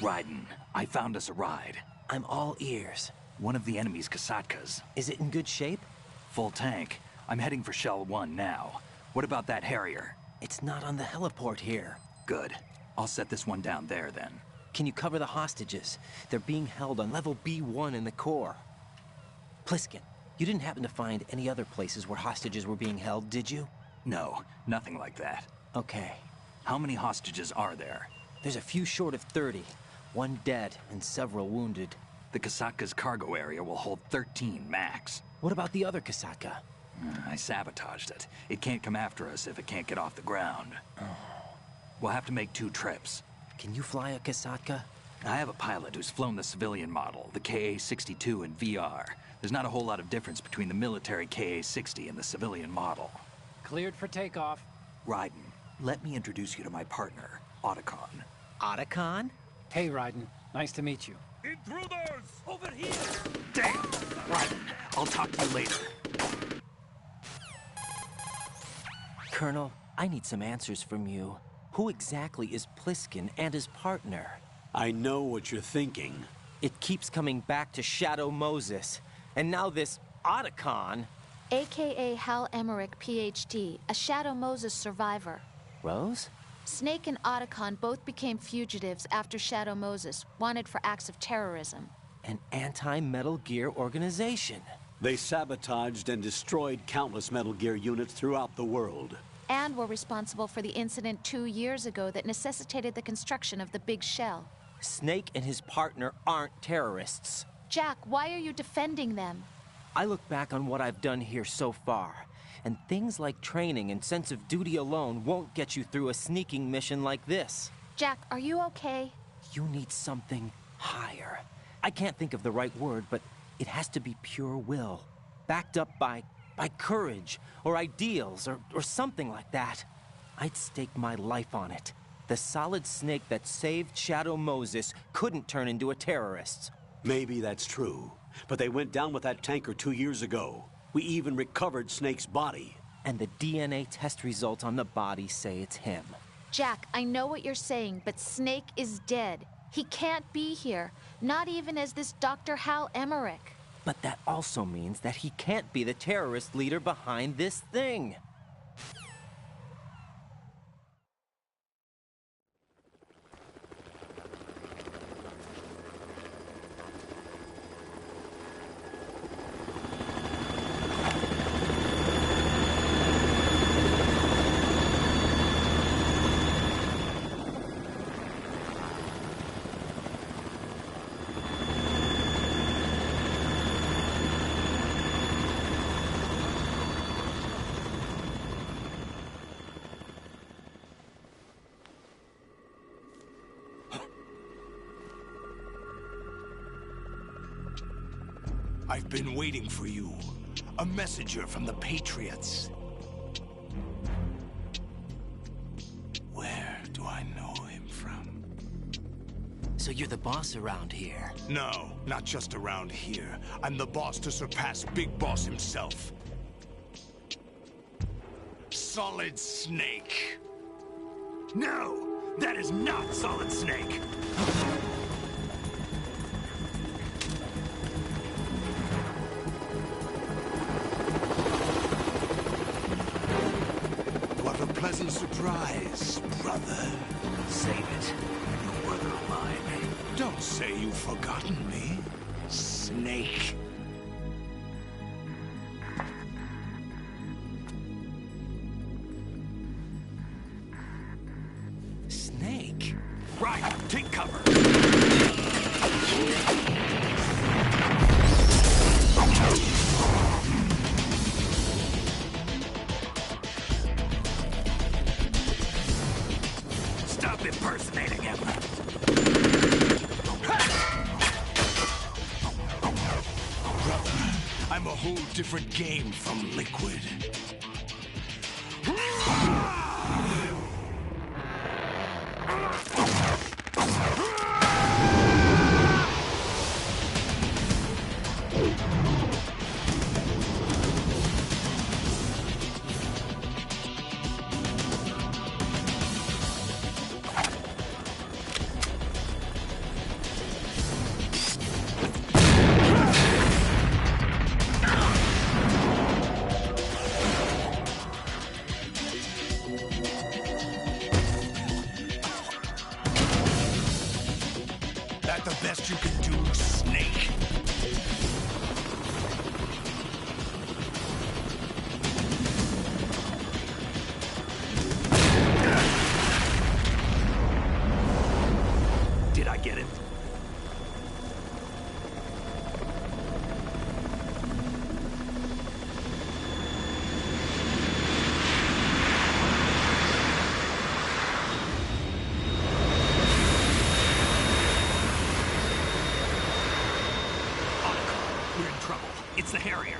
Raiden, I found us a ride. I'm all ears. One of the enemy's Kasatkas. Is it in good shape? Full tank. I'm heading for Shell 1 now. What about that Harrier? It's not on the heliport here. Good. I'll set this one down there then. Can you cover the hostages? They're being held on level B1 in the core. Pliskin, you didn't happen to find any other places where hostages were being held, did you? No, nothing like that. Okay. How many hostages are there? There's a few short of 30. One dead and several wounded. The Kasatka's cargo area will hold 13 max. What about the other Kasaka? I sabotaged it. It can't come after us if it can't get off the ground. We'll have to make 2 trips. Can you fly a Kasatka? I have a pilot who's flown the civilian model, the KA-62 in VR. There's not a whole lot of difference between the military KA-60 and the civilian model. Cleared for takeoff. Raiden, let me introduce you to my partner, Otacon. Otacon? Hey, Raiden. Nice to meet you. Intruders! Over here! Damn! Raiden, I'll talk to you later. Colonel, I need some answers from you. Who exactly is Pliskin and his partner? I know what you're thinking. It keeps coming back to Shadow Moses. And now this Otacon. AKA Hal Emmerich, PhD, a Shadow Moses survivor. Rose? Snake and Otacon both became fugitives after Shadow Moses, wanted for acts of terrorism. An anti-Metal Gear organization. They sabotaged and destroyed countless Metal Gear units throughout the world. And were responsible for the incident 2 years ago that necessitated the construction of the Big Shell. Snake and his partner aren't terrorists. Jack, why are you defending them? I look back on what I've done here so far, and things like training and sense of duty alone won't get you through a sneaking mission like this. Jack, are you okay? You need something higher. I can't think of the right word, but it has to be pure will, backed up by courage, or ideals, or something like that. I'd stake my life on it. The solid snake that saved Shadow Moses couldn't turn into a terrorist. Maybe that's true, but they went down with that tanker 2 years ago. We even recovered Snake's body. And the DNA test results on the body say it's him. Jack, I know what you're saying, but Snake is dead. He can't be here, not even as this Dr. Hal Emmerich. But that also means that he can't be the terrorist leader behind this thing. I've been waiting for you. A messenger from the Patriots. Where do I know him from? So you're the boss around here? No, not just around here. I'm the boss to surpass Big Boss himself. Solid Snake. No! That is not Solid Snake! What a pleasant surprise, brother. Save it. No brother of mine. Don't say you've forgotten me, Snake. Snake? Right, take cover. Stop impersonating him. Brother, I'm a whole different game from Liquid. It's the Harrier.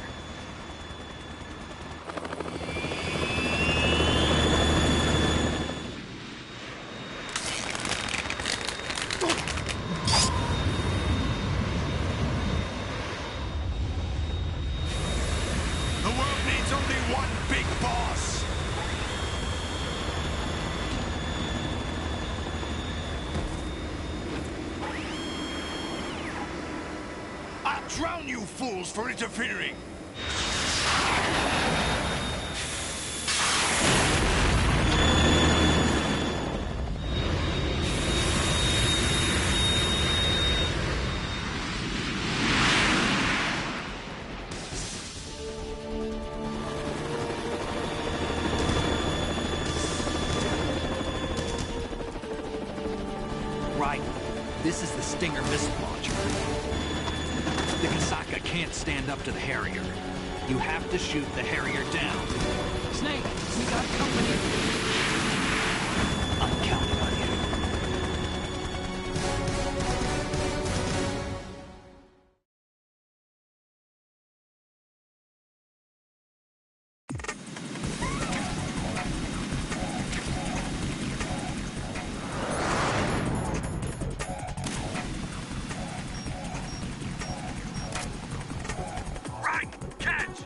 The world needs only one big boss. I'll drown you fools for interfering. Right. This is the Stinger missile launcher. The Kasaka can't stand up to the Harrier. You have to shoot the Harrier down. Snake, we got company. I'm counting on you. Right, catch!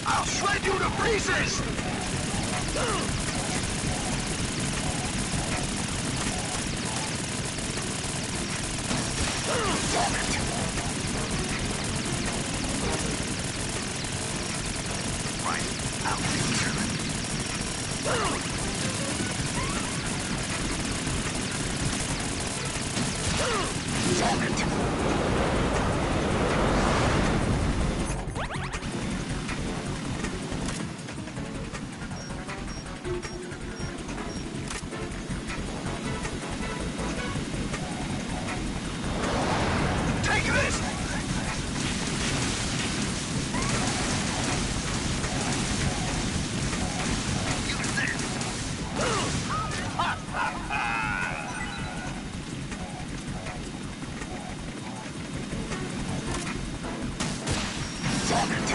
I'll shred you to pieces! Damn it! Right, I'll take care of it. Damn it! Take this! Use this! Damn it!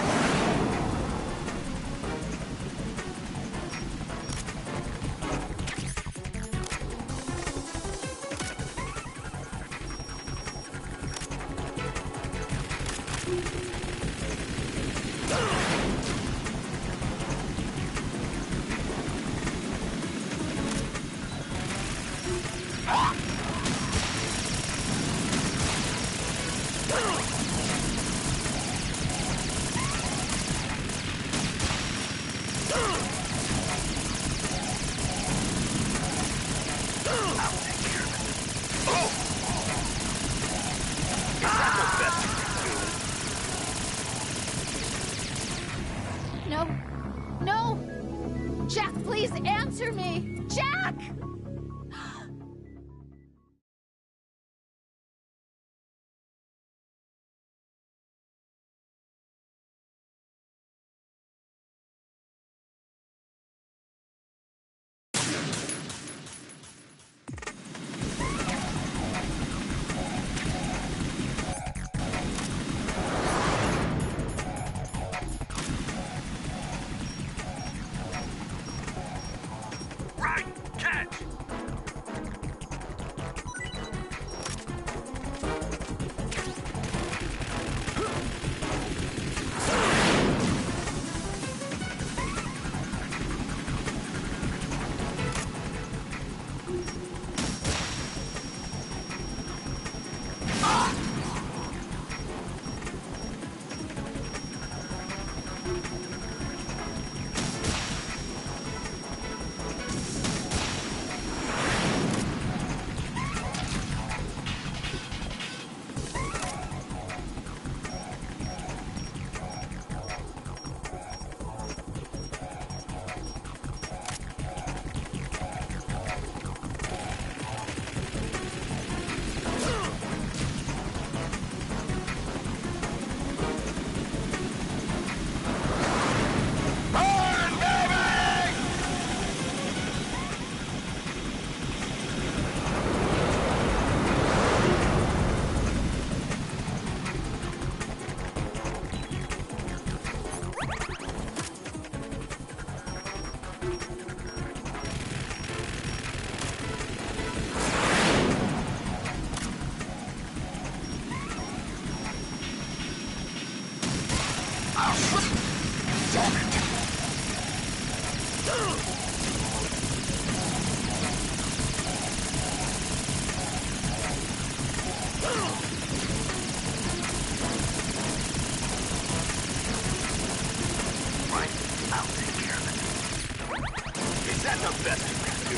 No. No! Jack, please answer me! Jack! Right, I'll take care of it. Is that the best you can do?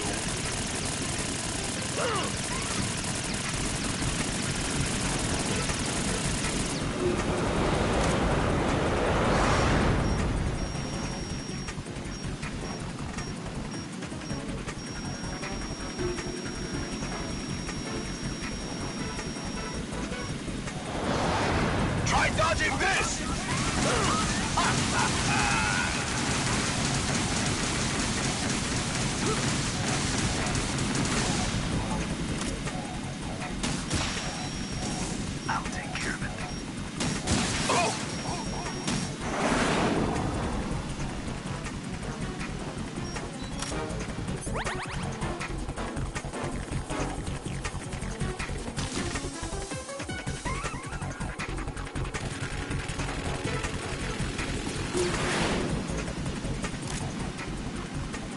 Try dodging this! I'll take care of it. Oh!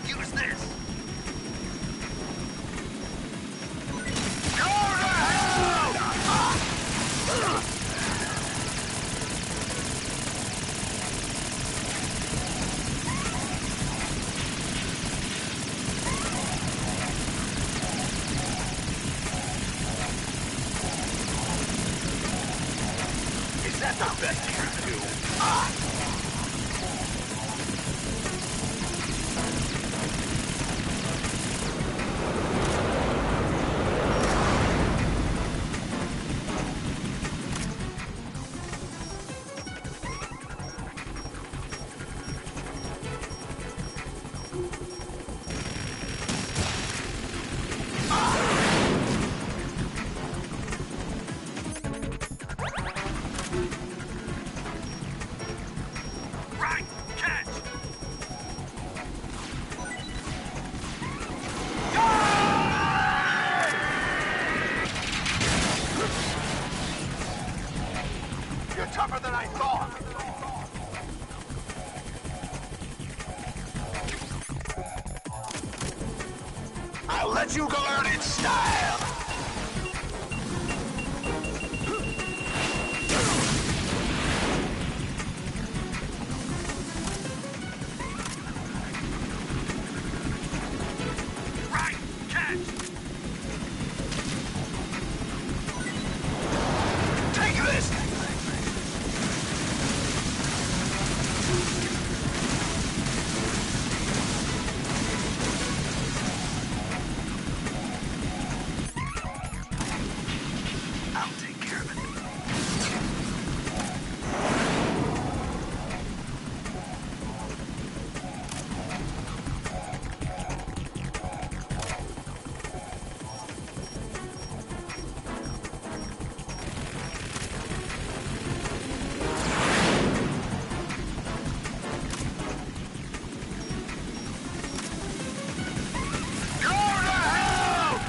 Use this. Go to Is that the best you can do? Right, catch! You're tougher than I thought! I'll let you go learn in style! Right, catch! Take this! I'll take care of it. Go to hell!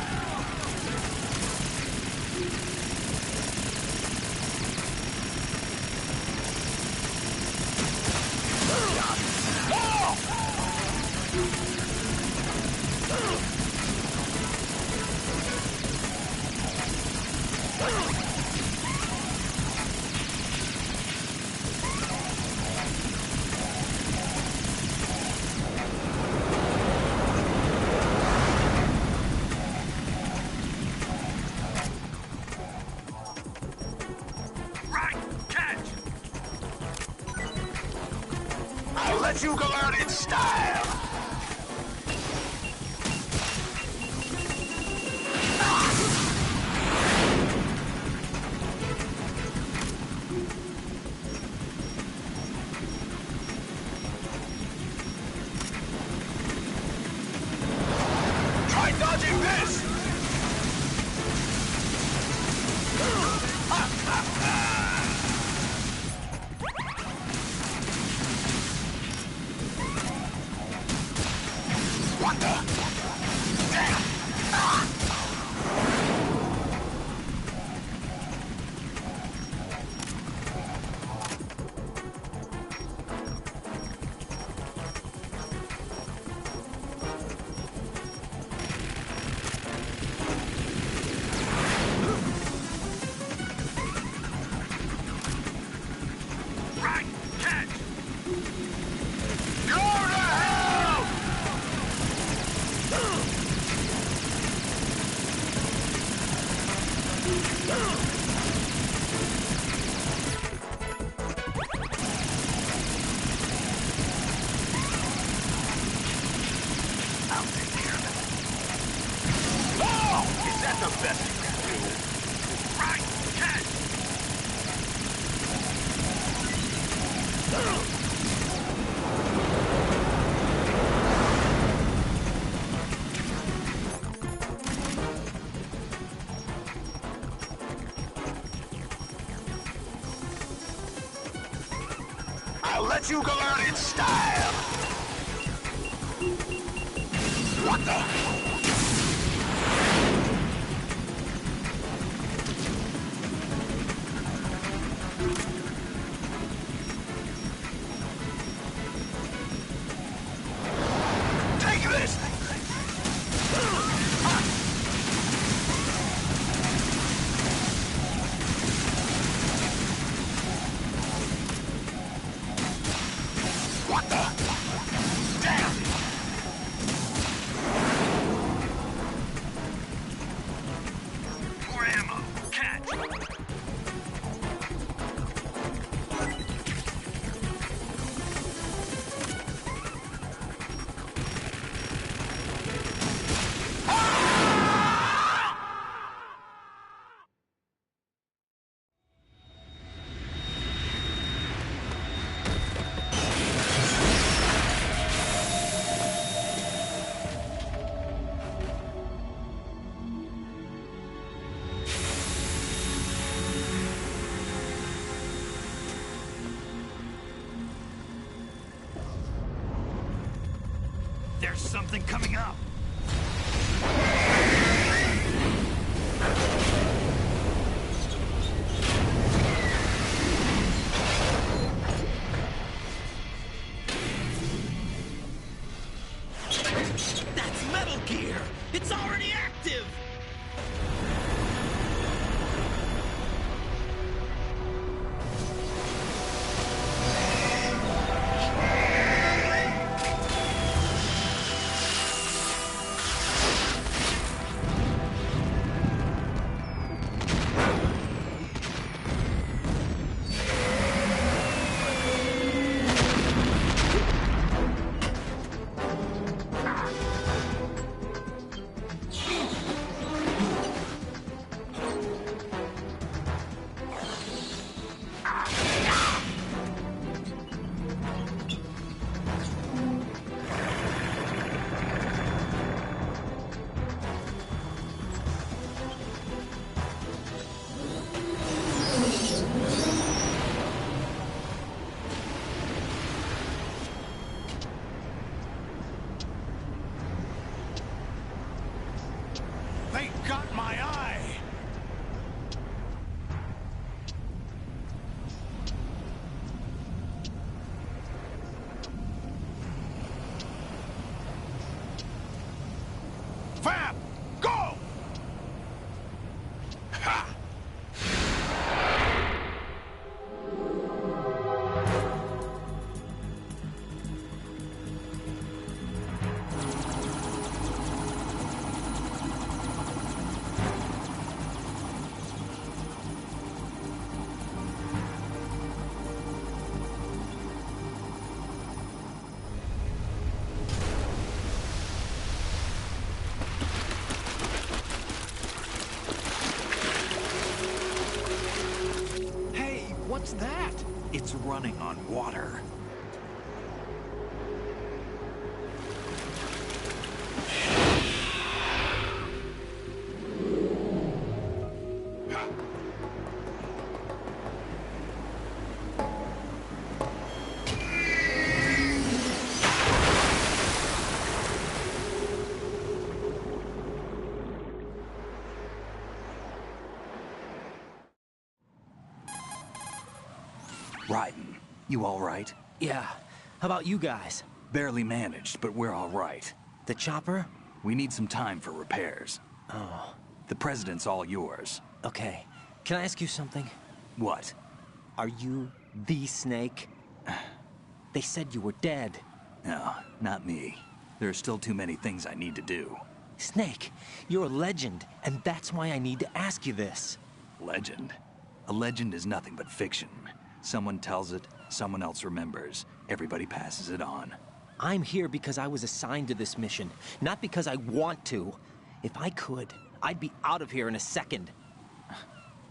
Right, catch! I'll let you go out in style! Try dodging this! What the? Damn! let you go out in style! What the? There's something coming up. That's Metal Gear! It's already active! They got my eye! Fab! Go! Ha! What's that? It's running on water. Raiden, you all right? Yeah. How about you guys? Barely managed, but we're all right. The chopper? We need some time for repairs. Oh. The president's all yours. Okay. Can I ask you something? What? Are you the Snake? They said you were dead. No, not me. There are still too many things I need to do. Snake, you're a legend, and that's why I need to ask you this. Legend? A legend is nothing but fiction. Someone tells it, someone else remembers. Everybody passes it on. I'm here because I was assigned to this mission, not because I want to. If I could, I'd be out of here in a second.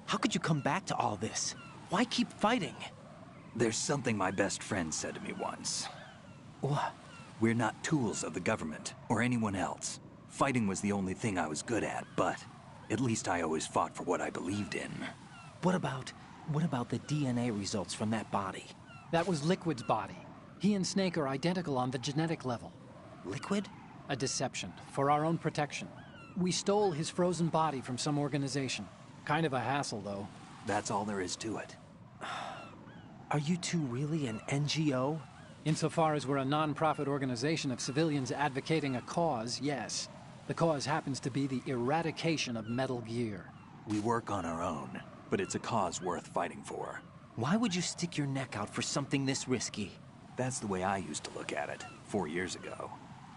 How could you come back to all this? Why keep fighting? There's something my best friend said to me once. What? We're not tools of the government, or anyone else. Fighting was the only thing I was good at, but at least I always fought for what I believed in. What about the DNA results from that body? That was Liquid's body. He and Snake are identical on the genetic level. Liquid? A deception, for our own protection. We stole his frozen body from some organization. Kind of a hassle, though. That's all there is to it. Are you two really an NGO? Insofar as we're a non-profit organization of civilians advocating a cause, yes. The cause happens to be the eradication of Metal Gear. We work on our own, but it's a cause worth fighting for. Why would you stick your neck out for something this risky? That's the way I used to look at it, 4 years ago.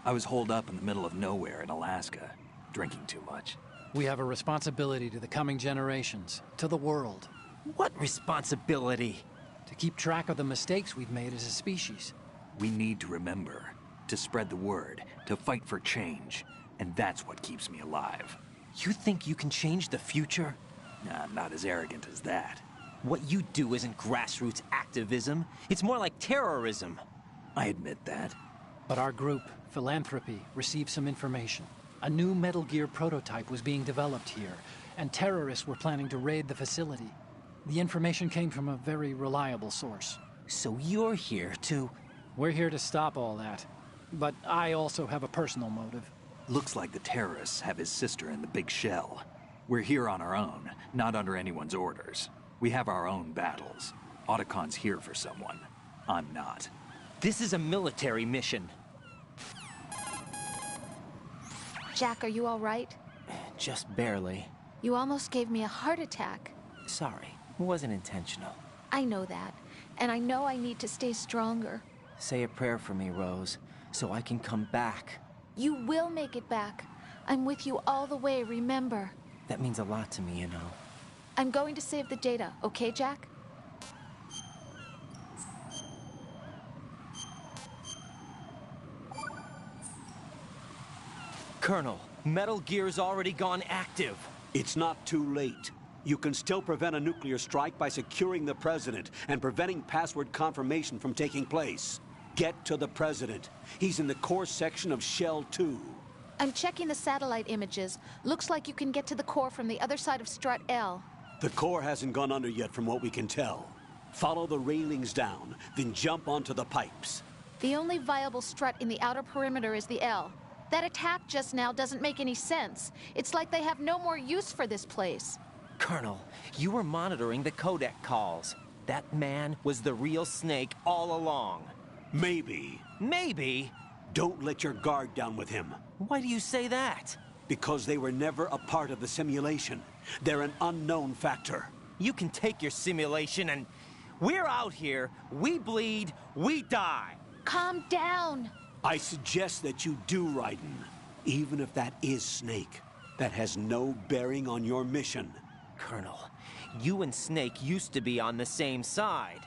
I was holed up in the middle of nowhere in Alaska, drinking too much. We have a responsibility to the coming generations, to the world. What responsibility? To keep track of the mistakes we've made as a species. We need to remember, to spread the word, to fight for change. And that's what keeps me alive. You think you can change the future? Nah, I'm not as arrogant as that. What you do isn't grassroots activism. It's more like terrorism. I admit that. But our group, Philanthropy, received some information. A new Metal Gear prototype was being developed here, and terrorists were planning to raid the facility. The information came from a very reliable source. So you're here to... We're here to stop all that. But I also have a personal motive. Looks like the terrorists have his sister in the big shell. We're here on our own, not under anyone's orders. We have our own battles. Otacon's here for someone. I'm not. This is a military mission. Jack, are you all right? Just barely. You almost gave me a heart attack. Sorry, it wasn't intentional. I know that, and I know I need to stay stronger. Say a prayer for me, Rose, so I can come back. You will make it back. I'm with you all the way, remember? That means a lot to me, you know. I'm going to save the data, okay, Jack? Colonel, Metal Gear's already gone active. It's not too late. You can still prevent a nuclear strike by securing the President and preventing password confirmation from taking place. Get to the President. He's in the core section of Shell 2. I'm checking the satellite images. Looks like you can get to the core from the other side of Strut L. The core hasn't gone under yet from what we can tell. Follow the railings down, then jump onto the pipes. The only viable strut in the outer perimeter is the L. That attack just now doesn't make any sense. It's like they have no more use for this place. Colonel, you were monitoring the codec calls. That man was the real Snake all along. Maybe. Maybe? Don't let your guard down with him. Why do you say that? Because they were never a part of the simulation. They're an unknown factor. You can take your simulation and... We're out here, we bleed, we die. Calm down. I suggest that you do, Raiden. Even if that is Snake. That has no bearing on your mission. Colonel, you and Snake used to be on the same side.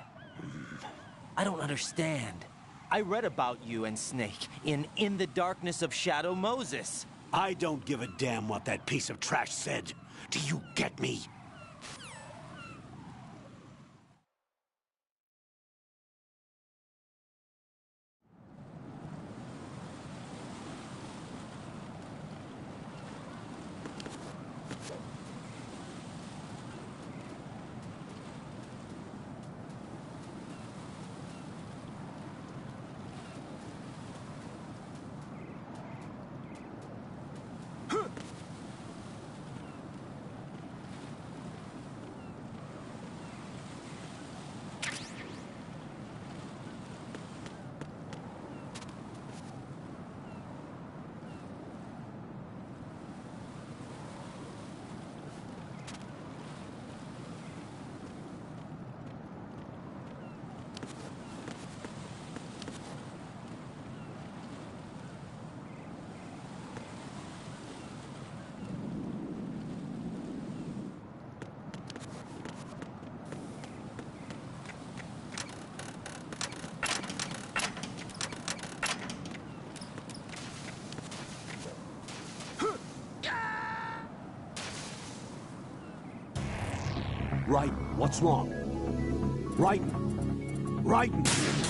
I don't understand. I read about you and Snake in the Darkness of Shadow Moses. I don't give a damn what that piece of trash said. Do you get me? Raiden, what's wrong? Raiden! Raiden!